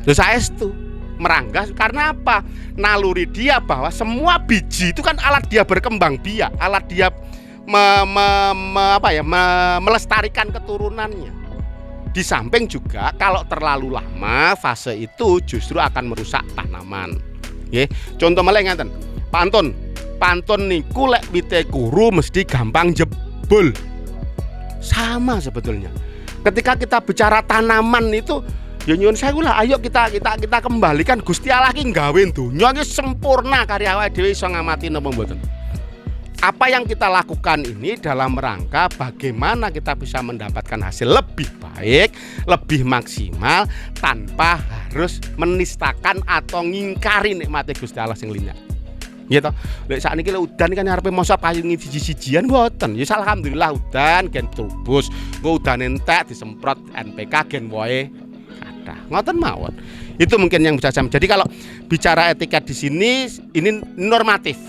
Lho saestu meranggas karena apa? Naluri dia bahwa semua biji itu kan alat dia berkembang biak, alat dia melestarikan keturunannya. Di samping juga kalau terlalu lama fase itu justru akan merusak tanaman. Nggih, contoh meleh ngaten. Pantun niku lek wite kuru mesti gampang jebol. Sama sebetulnya. Ketika kita bicara tanaman itu ya nyuwun sewu lah, ayo kita kembalikan Gusti Allah ki gawe donya ki sempurna karya awake dhewe iso ngamati napa mboten. Apa yang kita lakukan ini dalam rangka bagaimana kita bisa mendapatkan hasil lebih baik, lebih maksimal tanpa harus menistakan atau ngingkari nikmate Gusti Allah sing linyar. Gitu. Lek sakniki lek udan kan arepe masa payungi siji-sijian mboten. Ya alhamdulillah udan gen trubus. Engko udan entek disemprot NPK gen wae kathah. Ngoten mawon. Itu mungkin yang bisa saya. Jadi kalau bicara etika di sini ini normatif.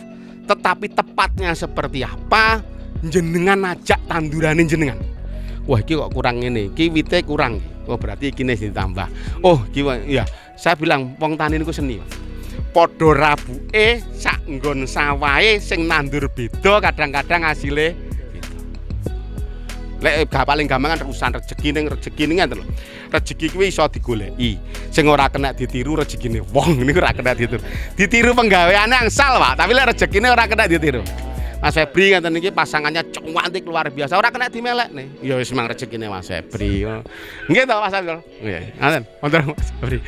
Tetapi tepatnya seperti apa? Jenengan ajak tandurane jenengan. Wah, iki kok kurang ngene. Iki wite kurang. Oh, berarti iki nek ditambah. Oh, iki ya. Saya bilang wong tani niku seni. Padha rabuke sak nggon sawahe sing nandur beda kadang-kadang hasilnya beda. Lek paling gampang kan urusan rezeki ning ngene lho. Rezeki kuwi iso digoleki. Sing ora kena ditiru rezekine wong niku ora kena ditiru. Ditiru penggaweane angsal, Pak, tapi lek rezekine ora kena ditiru. Mas Febri ngeten iki pasangannya cantik luar biasa, ora kena dimelekne. Ya wis mang rezekine Mas Febri. Nggih to Mas Abdul? Nggih. Ngaten. Wonten Mas Febri.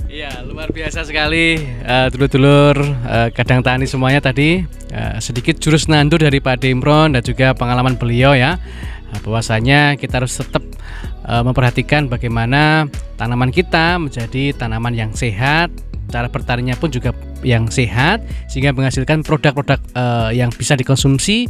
Iya, luar biasa sekali dulur-dulur kadang tani semuanya tadi, sedikit jurus nandur dari Pak Imron dan juga pengalaman beliau ya. Bahwasanya kita harus tetap memperhatikan bagaimana tanaman kita menjadi tanaman yang sehat, cara bertaninya pun juga yang sehat sehingga menghasilkan produk-produk yang bisa dikonsumsi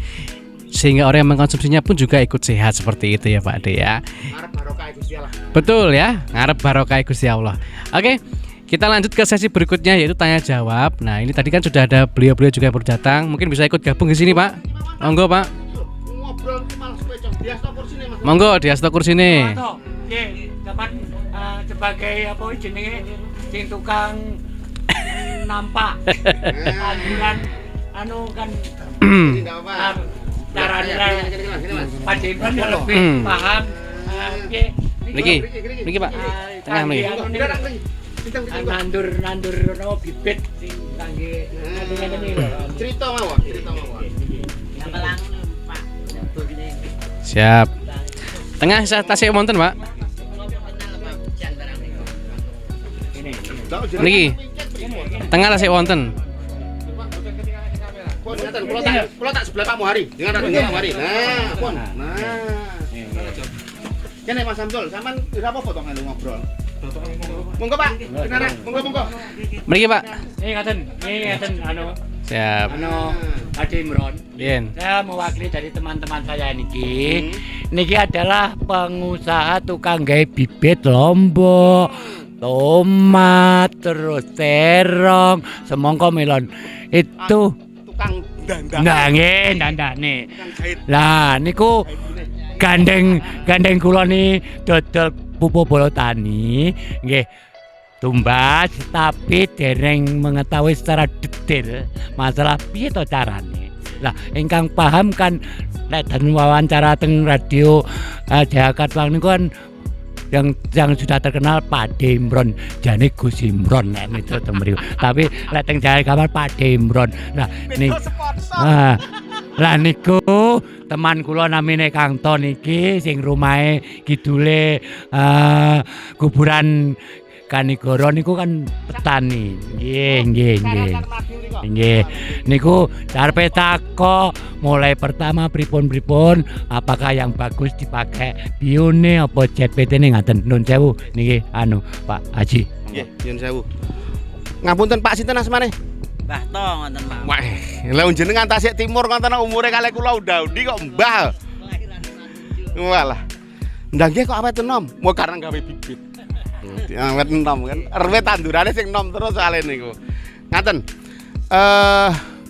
sehingga orang yang mengkonsumsinya pun juga ikut sehat seperti itu ya Pak Ade ya. Ngarep barokah Gusti Allah. Betul ya, ngarep barokah Gusti Allah. Oke, kita lanjut ke sesi berikutnya yaitu tanya jawab. Nah, ini tadi kan sudah ada beliau-beliau juga yang baru datang. Mungkin bisa ikut gabung di sini, Pak. Monggo, Pak. Ngobrol ki malah sepecong. Diasto kursine Mas. Monggo, diasto kursine. Nggih, sampean sebagai apa jenenge sing tukang nampak aliran anu kan Enggak apa. caranya Pak Imron lebih paham Niki Pak. Tengah niki. nandur no bibit sing kangge ngene iki lho. Cerita mawon. Pak. Siap. Tengah tasik wonten, Pak. Niki. Tengah tasik wonten. Pun ngaten kula tak sebelah Pak Muhari. Dengan Pak Muhari. Nah, pun. Nah. Kene Mas Samsul, sampean ora apa-apa to ngelu ngobrol. Monggo Pak, kenara, monggo. Mriki, Pak. Ini ngaten anu Siap. Pak Imron. Bien. Saya mewakili dari teman-teman saya niki. Niki adalah pengusaha tukang gawe bibit lombok, tomat, terus terong, semongko melon. Itu Tukang dandang. nah nggih dandane. Lah niku gandeng kula ni dodol pupuk bola tani nggih tumbas tapi dereng mengetahui secara detail masalah piye to carane. Lah ingkang paham kan nek dan wawancara teng radio Jakarta niku kan yang sudah terkenal Pak Imron, jane Gus Imron nek itu temriku. Tapi lek teng Jakarta Pak Imron. Nah niku lah niku teman kula namine Kang Ton iki sing rumahe kidule kuburan Kanigoro niku kan petani. Nggih. Niku carepe tako mulai pertama pripun apakah yang bagus dipakai bione apa JPT-ne ngaten. Nun sewu niki anu Pak Haji. Nggih, nyun sewu. Ngapunten Pak sinten asmane? Mbah To ngoten Pak. Wah, lha jenengan tasik timur ngoten umure kalih kula udah-undi kok Mbah. Walah. Ndang nggih kok awet enom, mau karena gawe bibit. Awet enom kan. RW tandurane sing enom terus soalé niku. Ngaten.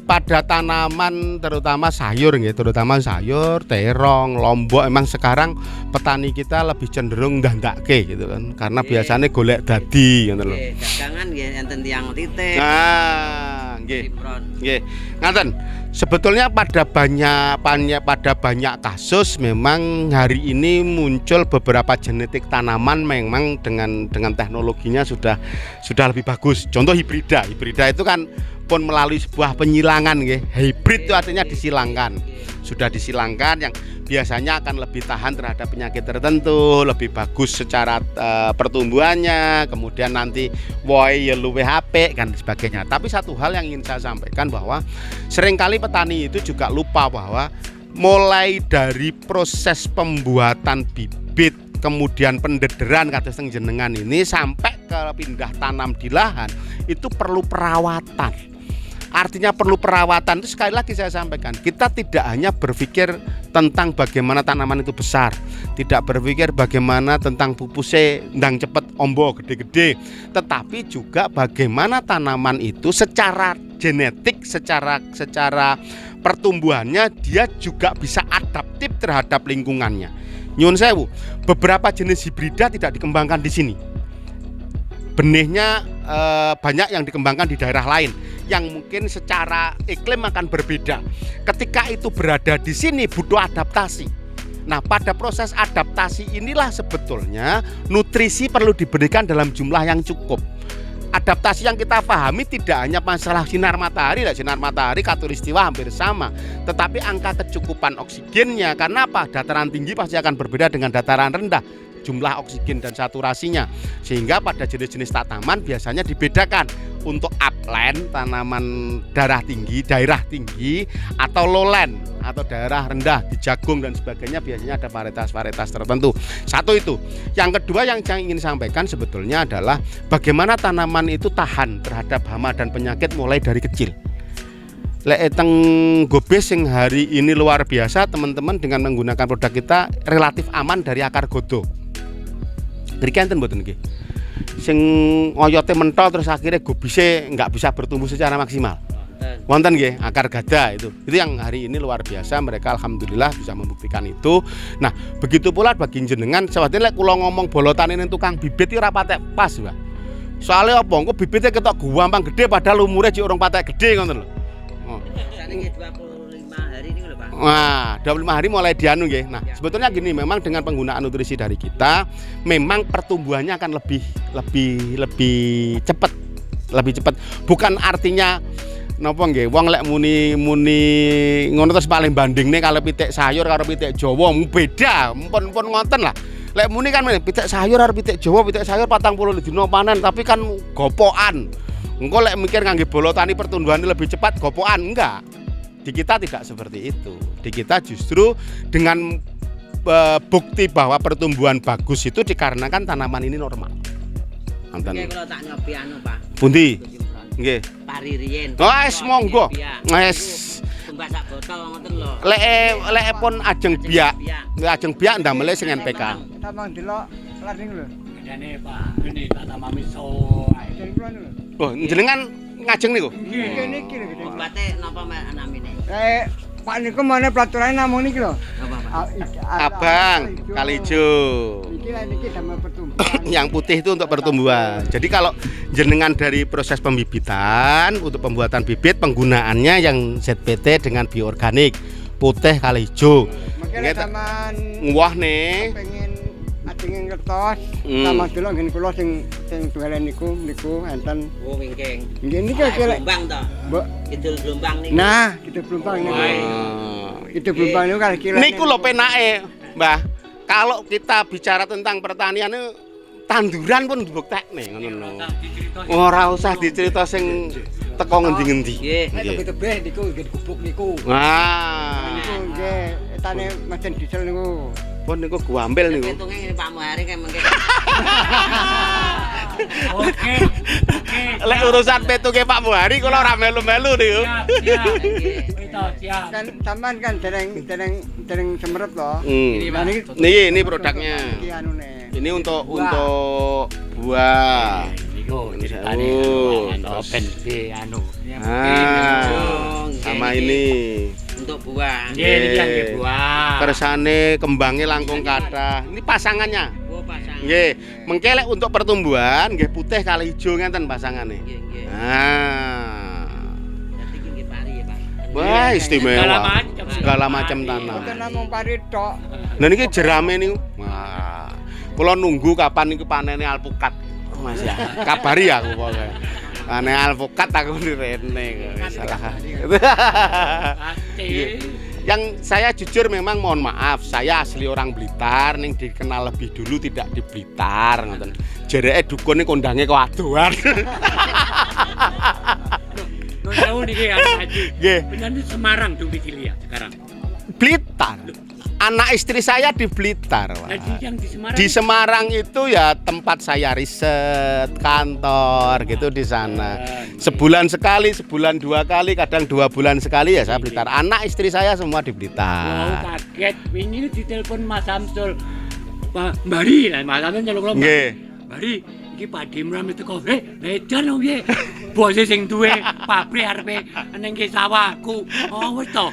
Pada tanaman terutama sayur nggih, terutama sayur, terong, lombok emang sekarang petani kita lebih cenderung ndandake gitu kan. Karena biasanya golek dadi ngoten lho. Nggih, dagangan nggih enten tiyang titik. Nah, nggih. Nggih. Ngaten. Sebetulnya pada banyak kasus memang hari ini muncul beberapa genetik tanaman memang dengan teknologinya sudah lebih bagus. Contoh hibrida. Hibrida itu kan pun melalui sebuah penyilangan nggih. Hybrid itu artinya disilangkan. Sudah disilangkan yang biasanya akan lebih tahan terhadap penyakit tertentu, lebih bagus secara pertumbuhannya, kemudian nanti wohe ya luwih apik dan sebagainya. Tapi satu hal yang ingin saya sampaikan bahwa seringkali petani itu juga lupa bahwa mulai dari proses pembuatan bibit, kemudian pendederan kados teng jenengan ini sampai ke pindah tanam di lahan itu perlu perawatan. artinya perlu perawatan. Itu sekali lagi saya sampaikan, kita tidak hanya berpikir tentang bagaimana tanaman itu besar, tidak berpikir bagaimana tentang pupusnya ndang cepet ombo gede-gede, tetapi juga bagaimana tanaman itu secara genetik, secara pertumbuhannya dia juga bisa adaptif terhadap lingkungannya. Nyun sewu, beberapa jenis hibrida tidak dikembangkan di sini. Benihnya banyak yang dikembangkan di daerah lain yang mungkin secara iklim akan berbeda. Ketika itu berada di sini butuh adaptasi. Nah, pada proses adaptasi inilah sebetulnya nutrisi perlu diberikan dalam jumlah yang cukup. Adaptasi yang kita pahami tidak hanya masalah sinar matahari, sinar matahari khatulistiwa hampir sama, tetapi angka kecukupan oksigennya, karena apa? Dataran tinggi pasti akan berbeda dengan dataran rendah, jumlah oksigen dan saturasinya, sehingga pada jenis-jenis tanaman biasanya dibedakan untuk upland, tanaman daerah tinggi atau lowland atau daerah rendah di jagung dan sebagainya, biasanya ada varietas-varietas tertentu. Satu itu. Yang kedua yang saya ingin sampaikan sebetulnya adalah bagaimana tanaman itu tahan terhadap hama dan penyakit mulai dari kecil. Lek teng gobes yang hari ini luar biasa, teman-teman dengan menggunakan produk kita relatif aman dari akar godo. Ngriki enten mboten nggih. Sing oyote mentol terus akhirnya gobise nggak bisa bertumbuh secara maksimal. Wonten nggih, akar gada itu yang hari ini luar biasa, mereka alhamdulillah bisa membuktikan itu. Nah, begitu pula bagi jenengan, sewadene lek kula ngomong bolotane ning tukang bibit iki ora patek pas, Mbak. Soalnya apa? Engko bibitnya ketok gampang gede padahal umure cik urung patek gede ngoten lho. Biasanya 25 hari ini lho, Pak. Wah, 25 hari mulai dianu nggih. Nah, sebetulnya gini, memang dengan penggunaan nutrisi dari kita, memang pertumbuhannya akan lebih cepat. Lebih cepat. Bukan artinya napa nggih, wong lek muni ngono terus paling bandingne kalau pitik sayur karo pitik Jawa beda, pun ngoten lah. Lek muni kan pitik sayur karo pitik Jawa, pitik sayur 40 dina panen, tapi kan gopokan. Engko lek mikir ngangge bolotani pertumbuhan lebih cepat, gopokan enggak. Di kita tidak seperti itu. Di kita justru dengan bukti bahwa pertumbuhan bagus itu dikarenakan tanaman ini normal. Oke, kalau tak nyobi anu, Pak. Pundi? Nggih. Pari riyen. Wes monggo. Wes. Tumbas sak botol ngoten lho. Lek pun ajeng biak. Ajeng biak ndamel sing NPK. Tamang delok laring lho. Bedane Pak, ini tak tambah miso. Dari kula lho. Oh, jenengan ngajeng niku? Nggih niki lho gede. Obatnya napa namine? Pak niku mana pelaturane namung niki lho. Apa, Pak? Abang, kalijo. Niki lah niki sama pertumbuhan. Yang putih itu untuk pertumbuhan. Jadi kalau jenengan dari proses pembibitan untuk pembuatan bibit, penggunaannya yang ZPT dengan bioorganik, putih kali hijau. Makanya taman Wah nih. pengen ajengin kertas, sama delok ngene kula sing duelen niku enten. Oh, wingking. Nggih niki kira. Gelombang to. Mbok. Kidul gelombang niku. Nah, kita belumpang niku. Itu belumpang niku kali kira. Niku lho penake, Mbah. Kalau kita bicara tentang pertanian itu tanduran pun dibuktekne ngono lho. Ora usah dicerita sing teko ngendi-ngendi. Nggih. Tebeh niku nggih gubuk niku. Wah. Niku nggih etane mesin diesel niku. Pun niku guambel niku. Hitungnya ini Pak Muhari kayak mengke. Oke. Lek urusan petunge Pak Muhari kula ora melu-melu niku. Siap. Kan sampean kan dereng semerep to. Nah, niki ini produknya. Iki anune. Ini untuk buah. Niku Ini ceritane terus. open di anu. Sama ini. Untuk buah. Nggih niki yang buah. Kersane kembangnya langkung kathah. Ini pasangannya. Oh, pasang. Nggih, mengkelek untuk pertumbuhan nggih putih kali hijau ngenten pasangane. Nggih, nggih. Nah. Dadi iki nggih pari ya, Pak. Wah, istimewa. Segala macam Mboten tanah. namung pari tok. Nah niki jerame niku. Wah. Kula nunggu kapan niku panene alpukat. Mas ya. Kabari aku pokoke. Panen alpukat aku rene salah. Yang saya jujur memang mohon maaf, saya asli orang Blitar, ning dikenal lebih dulu tidak di Blitar ngoten. Jereke dukune kondange kewadoan. Lo tahu niki Haji. Nggih, Penyanyi Semarang domisili ya sekarang. Blitar. Anak istri saya di Blitar, Pak. Yang di Semarang. Di Semarang itu ya tempat saya riset, kantor gitu di sana. Sebulan sekali, sebulan 2 kali, kadang 2 bulan sekali ya saya Blitar. Anak istri saya semua di Wow, Blitar. kaget. Ini ditelepon Mas Samsul. Pak Mbari, lah Mas Samsul nyeluk lomba. Nggih. Mbari, iki Pak Dimram itu kok, edan lho piye? Bose sing duwe pabrik arepe ning sawahku. Oh wis to.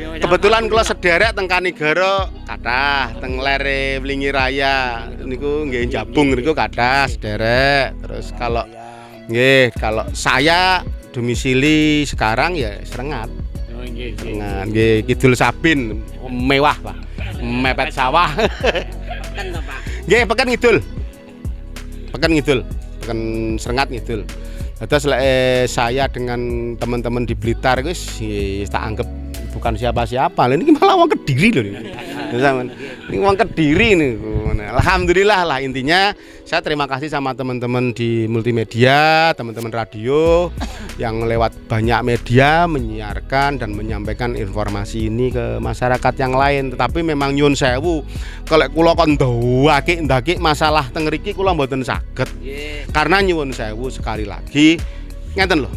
Kebetulan kula sederek teng Kanigoro kathah, teng lere Wlingi Raya niku nggih jabung niku kathah sederek. Terus kalau saya domisili sekarang ya Serengat. Oh nggih. Nggih Kidul Sabin, mewah, Pak. Mepet sawah. Kan to, Pak. Nggih, Peken Ngidul. Peken Serengat Ngidul. Terus saya dengan teman-teman di Blitar wis tak anggap bukan siapa-siapa. Ini malah wong Kediri loh ini. Ini wong Kediri nih. Alhamdulillah lah, intinya saya terima kasih sama teman-teman di multimedia, teman-teman radio yang lewat banyak media menyiarkan dan menyampaikan informasi ini ke masyarakat yang lain. Tetapi memang nyun sewu, kalau kula kon ndaki masalah teng mriki kula mboten saged. Karena nyuwun sewu sekali lagi, ngeten loh.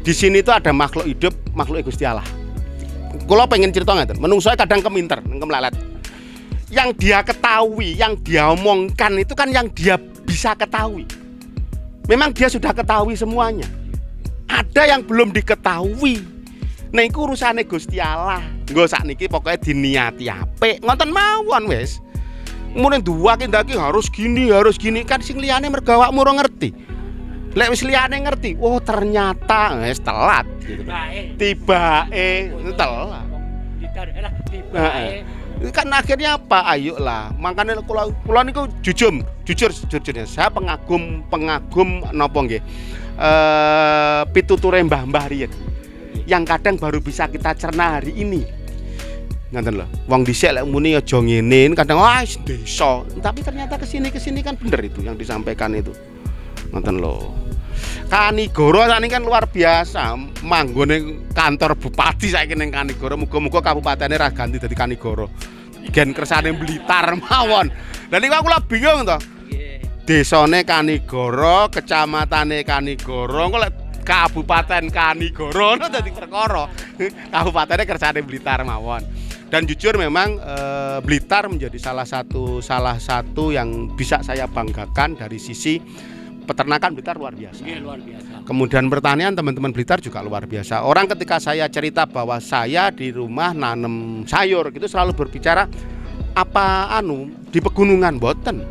Di sini tuh ada makhluk hidup, makhluk Gusti Allah. Kula pengen cerita ngeten, menungso kadang keminter, kemlelet. Yang dia ketahui, yang dia omongkan itu kan yang dia bisa ketahui. Memang dia sudah ketahui semuanya. Ada yang belum diketahui. Nah, iku urusane Gusti Allah. Nggo sakniki pokoknya diniati apik, ngoten mawon wis. Mune duwake ndaki harus gini kan sing liyane mergo awakmu ora ngerti. Lek wis liyane ngerti, oh ternyata wis telat gitu. Tibake telat. Kan akhirnya apa? Ayolah. Makanya kula niku jujurnya saya pengagum napa nggih. Pituture mbah-mbah riyen. Yang kadang baru bisa kita cerna hari ini. Ngoten lho. Wong dhisik lek muni aja ngene, kadang wis desa. Tapi ternyata kesini kan bener itu yang disampaikan itu. Ngoten lho. Kanigoro sakniki kan luar biasa. Manggone kantor bupati saiki ning Kanigoro. Muga-muga kabupatene ra ganti dadi Kanigoro. Gen kersane Blitar mawon. Lah niku kula bingung to. Desane Kanigoro, kecamatane Kanigoro, kok lek kabupaten Kanigoro ngono dadi perkara. Kabupatene kersane Blitar mawon. Dan jujur memang Blitar menjadi salah satu yang bisa saya banggakan dari sisi peternakan. Blitar luar biasa. Iya, luar biasa. Kemudian pertanian teman-teman Blitar juga luar biasa. Orang ketika saya cerita bahwa saya di rumah nanem sayur gitu selalu berbicara apa di pegunungan boten.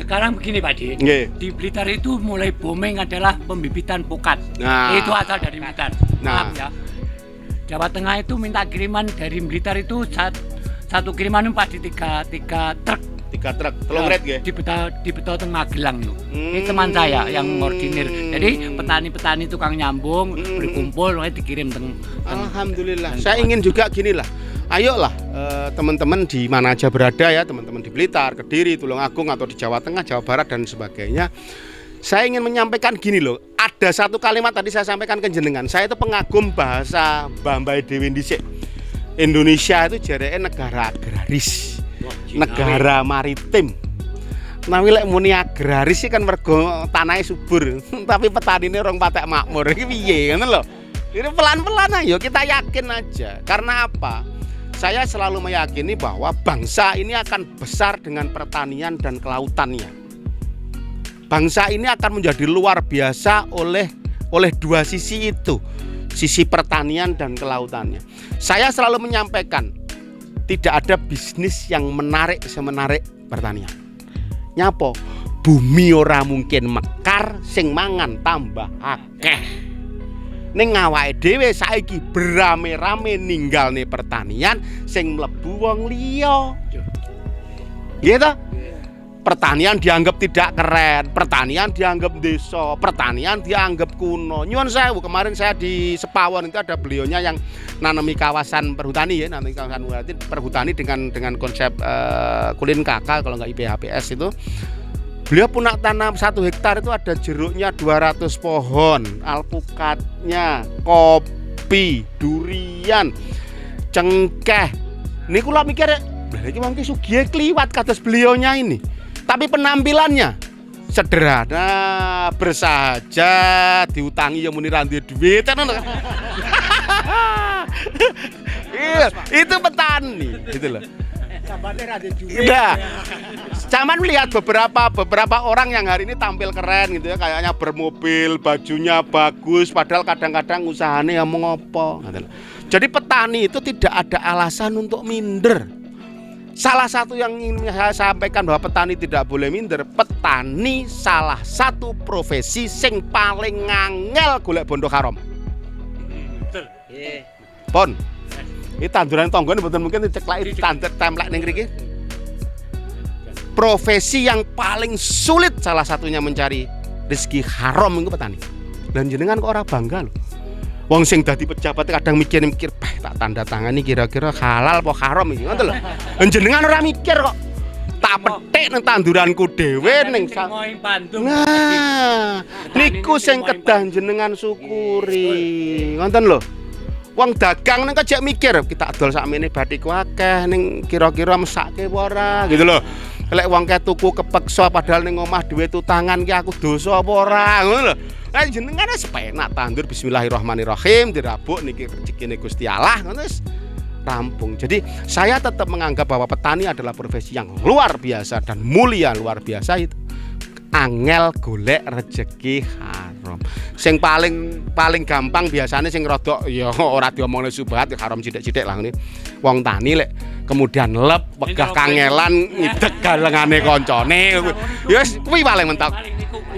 Sekarang begini Pak Di. Di Blitar itu mulai booming adalah pembibitan pukat. Nah, itu asal dari Blitar. Nah. Maaf ya. Jawa Tengah itu minta kiriman dari Blitar itu satu kiriman itu pasti tiga truk. 3 truk, 3 red nggih. Di Beto teng Magelang lho. Ini teman saya yang ngordinir. Jadi petani-petani tukang nyambung berkumpul dikirim teng. Alhamdulillah. Saya ingin juga gini lah. Ayolah teman-teman di mana aja berada ya, teman-teman di Blitar, Kediri, Tulungagung atau di Jawa Tengah, Jawa Barat dan sebagainya. Saya ingin menyampaikan gini loh. Ada satu kalimat tadi saya sampaikan ke jenengan. Saya itu pengagum bahasa Mbah Dewi dhisik. Indonesia itu jareke negara agraris. Negara maritim. Nah, lek muni agraris kan mergo tanahe subur, tapi petanine rong patek makmur. Iki piye ngono lho. Ini pelan-pelan ayo kita yakin aja. Karena apa? Saya selalu meyakini bahwa bangsa ini akan besar dengan pertanian dan kelautannya. Bangsa ini akan menjadi luar biasa oleh dua sisi itu. Sisi pertanian dan kelautannya. Saya selalu menyampaikan tidak ada bisnis yang menarik semenarik pertanian. Nyapo? Bumi ora mungkin mekar, sing mangan tambah akeh. Ning awake dhewe saiki berame-rame ninggalne pertanian sing mlebu wong liya. Nggih ta? Pertanian dianggap tidak keren, pertanian dianggap desa, pertanian dianggap kuno. Nyuwun sewu, kemarin saya di Sepawon itu ada beliaunya yang nanami kawasan perhutani ya, nanami kawasan perhutani dengan konsep kulin kakak kalau nggak IPHPS itu. Beliau punya tanam 1 hektar itu ada jeruknya 200 pohon, alpukatnya, kopi, durian, cengkeh. Ini kula mikir Lah iki wong ki sugih kliwat kados beliaunya ini. Tapi penampilannya sederhana, bersahaja, diutangi ya muni ra duwe duit ngono. Iya, itu petani gitu loh. Iya. Zaman melihat beberapa orang yang hari ini tampil keren gitu ya, kayaknya bermobil, bajunya bagus, padahal kadang-kadang usahanya yang mengopo. Jadi petani itu tidak ada alasan untuk minder. Salah satu yang ingin saya sampaikan bahwa petani tidak boleh minder. Petani salah satu profesi sing paling ngangel golek bondo haram. Pon. Ini tanduran tonggo ini betul mungkin diceklaki templek ning mriki. Profesi yang paling sulit salah satunya mencari rezeki haram itu petani. Dan jenengan kok ora bangga lho. Wong sing dadi pejabat kadang mikir, tak tanda tangani kira-kira halal apa haram iki ngoten lho. Jenengan ora mikir kok. Tak petik nang tanduranku dhewe ning Nah, niku sing kedah jenengan syukuri. Ngoten lho. Wong dagang nang kejak mikir, kita adol sakmene bathiku akeh ning kira-kira mesake apa ora gitu lho. Lek wong kae tuku kepeksa padahal ning omah duwe tutangan ki aku dosa apa ora ngono lho. Lah jenengan wis penak tandur bismillahirrahmanirrahim dirabuk niki rezekine Gusti Allah ngono wis rampung. Jadi saya tetap menganggap bahwa petani adalah profesi yang luar biasa dan mulia luar biasa itu. Angel golek rezeki haram. Sing paling gampang biasanya sing rodok ya ora diomongne subhat ya haram sithik-sithik lah ngene. Wong tani lek kemudian lep wegah kangelan ngidek galengane kancane. Ya wis kuwi paling mentok.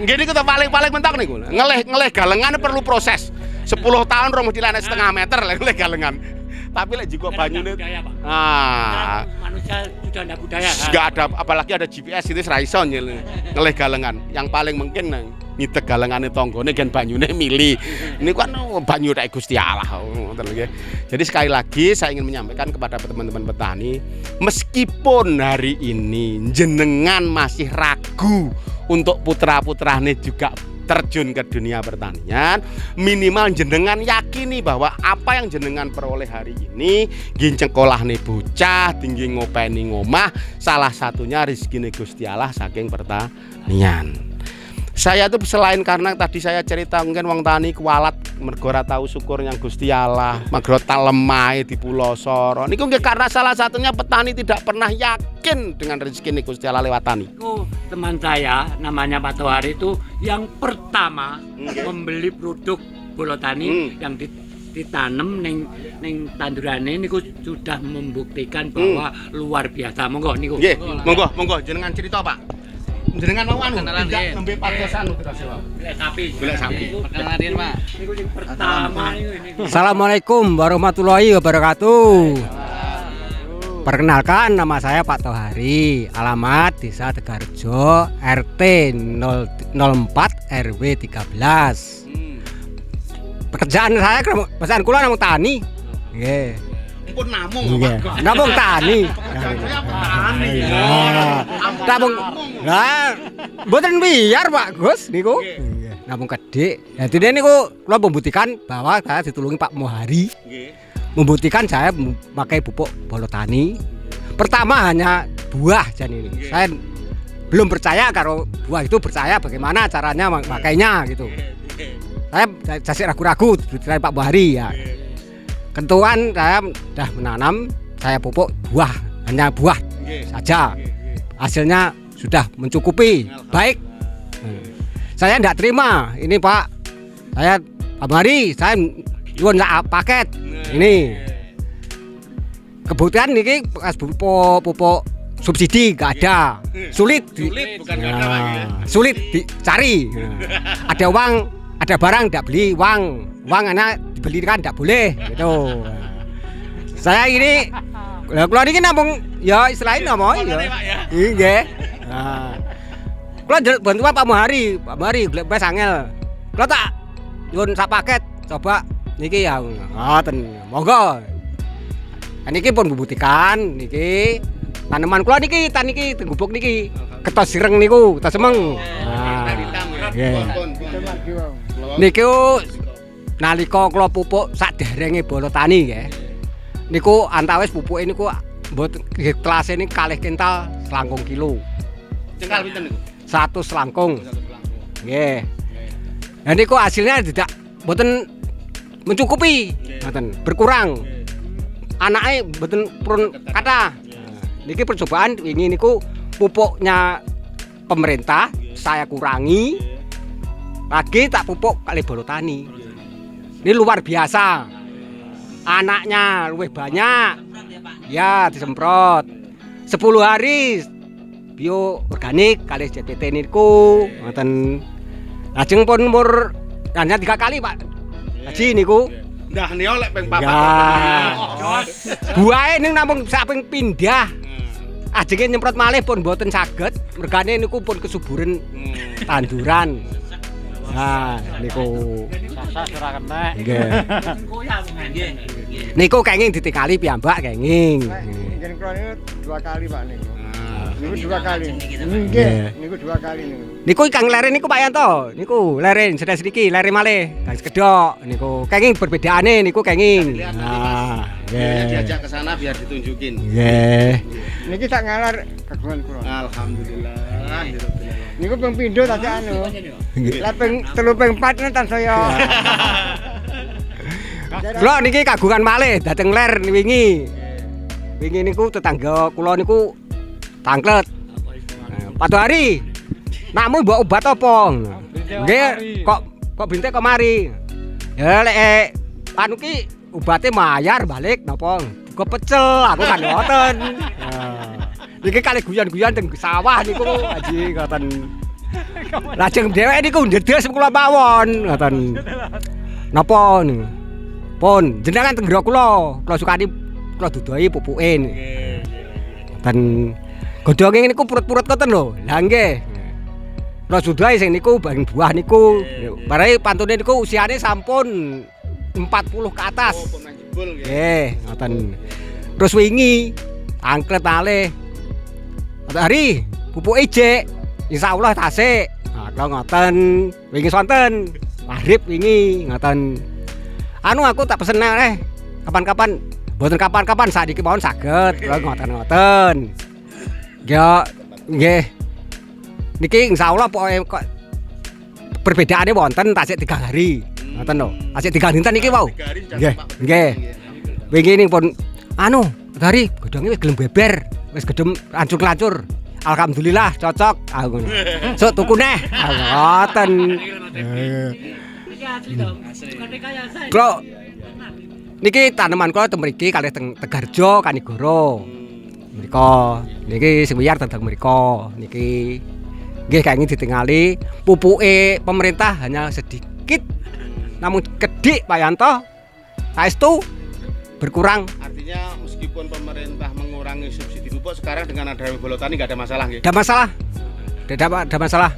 Nggih niku paling mentok niku. Ngelih galengan perlu proses. 10 tahun rong mesti lanek setengah meter lek galengan. Tapi lek jiko banyune manusia sudah ndak budaya. Enggak ada, apalagi ada GPS itu ra iso ngelih galengan. Yang paling mungkin ngidek galengane tanggane gen banyune mili. Ini kan banyu nek Gusti Allah ngoten lho. Jadi sekali lagi saya ingin menyampaikan kepada teman-teman petani, meskipun hari ini jenengan masih ragu untuk putra-putrane juga terjun ke dunia pertanian, minimal jenengan yakini bahwa apa yang jenengan peroleh hari ini nggih cekolahne bocah, tinggi ngopeni ngomah, salah satunya rezekine Gusti Allah saking pertanian. Saya tuh selain karena tadi saya cerita mungkin wong tani kualat mergo ora tau syukur yang Gusti Allah, mergo lemah di Pulau Soro. Niku nggih karena salah satunya petani tidak pernah yakin dengan rezeki Gusti Allah lewat tani. Teman saya namanya Pak Tohari itu yang pertama membeli produk bola tani yang ditanam ning tandurane niku sudah membuktikan bahwa luar biasa. Monggo niku. Nggih, monggo jenengan cerita, Pak. Jenengan mau anu tidak nembe padosan terus wae. Golek sapi. Perkenalan diri, Pak. Niku sing pertama niku. Assalamualaikum warahmatullahi wabarakatuh. Perkenalkan, nama saya Pak Tohari, alamat Desa Tegarjo, RT 04 RW 13. Pekerjaan saya pekerjaan kula namung tani. Nggih. Pun namung Pak. Namung tani. Namung. Lah, mboten biar Pak Gus niku. Namung kedhik. Dadi niku kula membuktikan bahwa saya ditulungi Pak Mohari. Membuktikan saya memakai pupuk bola tani. Pertama hanya buah jan ini. Saya belum percaya kalau buah itu percaya bagaimana caranya makainya gitu. Saya masih ragu-ragu dari Pak Mohari ya. Kentuan saya sudah menanam, saya pupuk buah, hanya buah saja. Hasilnya sudah mencukupi, baik. Saya tidak terima, ini Pak, saya Pak Mohari, saya nyuwun paket ini. Kebutuhan ini pupuk subsidi nggak ada, sulit sulit dicari. Ada uang, ada barang tidak beli uang anak dibeli kan tidak boleh gitu. Saya ini kalau ini nampung ya istilahnya mau ya. Nggih. Nah. Kalau bantu Pak Mohari golek wis angel. Kalau tak nyuwun sak paket coba niki ya. Ngoten. Monggo. Niki pun membuktikan niki tanaman kula niki tenggubuk niki ketos sireng niku, ketos semeng. Nah. Nggih. Niku nalika kula pupuk sak derenge bola tani nggih. Niku antawis pupuke niku mbot kelas ini kalih kental selangkung kilo. Cengkal pinten niku? 100 selangkung. Nggih. Nah niku hasilnya tidak mboten mencukupi, mboten berkurang. Anake mboten purun kathah. Niki percobaan wingi niku pupuknya pemerintah saya kurangi. Lagi tak pupuk kali Bolotani. Ini luar biasa. Anaknya luwih banyak. Ya disemprot. 10 hari bio organik kali JPT niku ngoten. Lajeng pun umur hanya 3 kali Pak Haji niku. Nah niku lek ping 4. Buahe ning namung saping pindah. Ajenge nyemprot malih pun mboten saged. Mergane niku pun kesuburan tanduran. Nah niku Sasa ora kena. nggih. Nggih. Niku kenging ditinggali piyambak kenging. Nggih kula niku 2 kali Pak niku. Niku 2 kali. Nggih. Nggih, niku 2 kali niku. Niku kang leren niku Pak Yanto. Niku leren sedes niki, leren malih. Kang kedok niku kenging perbedaane niku kenging. Nah, Dia nggih. diajak ke sana biar ditunjukin. Nggih. Niki tak ngalar kagungan kula. Alhamdulillah. Niku ping pindho tadi anu. Lah ping 3 ping 4 nang saya. Kula niki kagungan malih dateng ler wingi. Wingi niku tetangga kula niku tangklet. Padu hari. Namun mbok obat apa? Nggih, kok bintik kok mari. Ya lek anu ki obate mayar balik napa? Kok pecel aku kan ngoten. Niki kali guyon-guyon teng sawah niku Haji ngoten. Lajeng dheweke niku ndedes kula mawon ngoten. Napa niku? Pun jenengan teng ngro kula sukani kula dudohi pupuke. Dan godhonge niku purut-purut ngoten lho. Lah nggih. Kula dudohi sing niku bareng buah niku. Bare pantune niku usiane sampun 40 ke atas. Oh, pun jebul nggih. Nggih, ngoten. Terus wingi angklet malih. Hari pupuke ijek. Insyaallah tasik. Nah, kula ngoten wingi sonten. Maghrib wingi ngoten. Anu aku tak pesen kapan-kapan, mboten kapan-kapan sakniki mawon saged kula ngoten-ngoten. Ya nggih. Niki insyaallah pokoke kok perbedaane wonten tasik 3 hari. Ngoten lho. Tasik 3 dinten niki wau. Nggih, nggih. Wingi ning pun anu, hari godhonge wis gelem beber, wis gedhem lancur-lancur. Alhamdulillah cocok aku ngono. Sok tuku neh. Ngoten. Klo niki taneman kula teng mriki kalih teng Tegarjo Kanigoro. Mriko niki sing wiyar teng mriko niki nggih kangge ditingali pupuke pemerintah hanya sedikit namun kedik Pak Yanto. Saestu berkurang. Artinya meskipun pemerintah mengurangi subsidi pupuk sekarang dengan ada Bolotani nggak ada masalah nggih. Ada masalah. Ada masalah.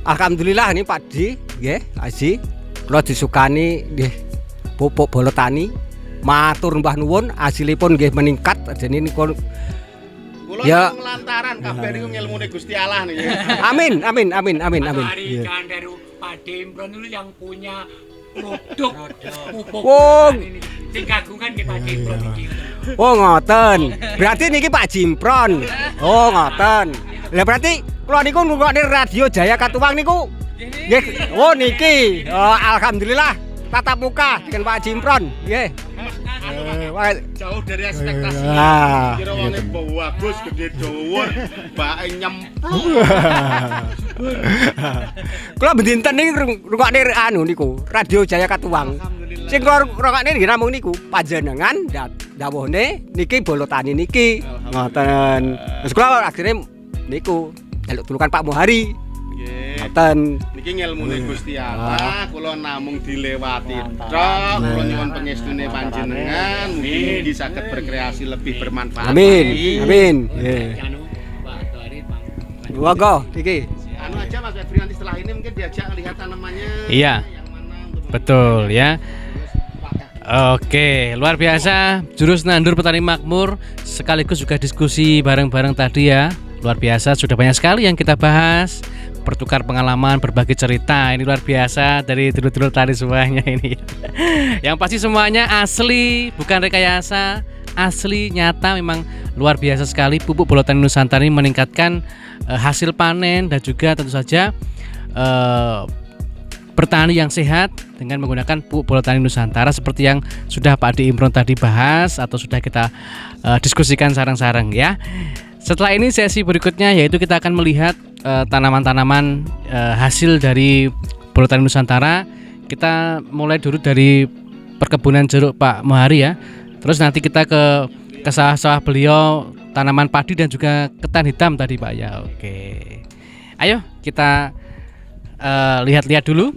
Alhamdulillah ini Pak Di, nggih, Haji. Kula disukani nggih pupuk Bolotani. Matur mbah nuwun, hasilipun nggih meningkat. Jadi niku Kula ya. lantaran kabeh niku ngilmune Gusti Allah niki. Amin. Hari jangan dari Pak Dempron dulu yang punya produk pupuk Wong. ini. Sing kagungan ki Pak Dempron iki. Oh ngoten. Berarti niki Pak Jimpron. Oh ngoten. Lah berarti kula niku ngrungokne radio Jaya Katuwang niku. Nggih. Oh niki. Oh alhamdulillah tatap muka dengan Pak Jimpron. Nggih. Jauh dari ekspektasi. Ah, Kira wong bagus gede dhuwur, bake nyemplung. Kula bendinten niki ngrungokne anu niku radio Jaya Katuwang. Sing kula ngrungokne nggih namung niku panjenengan dawuhne niki Bolotani niki. Ngoten. Terus kula akhire niku jaluk tulukan Pak Muhari. Nggih. Ngoten. Niki ngilmune Gusti Allah, kula namung dilewati tok. Kula nyuwun pangestune panjenengan, mugi-mugi saged berkreasi lebih bermanfaat. Amin. lagi. Amin. Nggih. Anu Pak Tuari Pak. Monggo niki. Anu aja Mas Febri nanti setelah ini mungkin diajak lihat tanamannya. Iya. Yang mana untuk Betul ya. Terus pakai. Oke, luar biasa. Jurus nandur petani makmur sekaligus juga diskusi bareng-bareng tadi ya. Luar biasa, sudah banyak sekali yang kita bahas. Bertukar pengalaman, berbagi cerita. Ini luar biasa dari dulur-dulur tadi semuanya ini. Yang pasti semuanya asli, bukan rekayasa. asli nyata, memang luar biasa sekali. Pupuk Bolo Tani Nusantara ini meningkatkan hasil panen dan juga tentu saja bertani yang sehat dengan menggunakan pupuk Bolo Tani Nusantara seperti yang sudah Pak Adi Imron tadi bahas atau sudah kita diskusikan sarang-sarang ya. Setelah ini sesi berikutnya yaitu kita akan melihat tanaman-tanaman hasil dari Bolo Tani Nusantara. Kita mulai dulu dari perkebunan jeruk Pak Mohari ya. Terus nanti kita ke sawah-sawah beliau, tanaman padi dan juga ketan hitam tadi Pak ya. Oke. Ayo kita lihat-lihat dulu.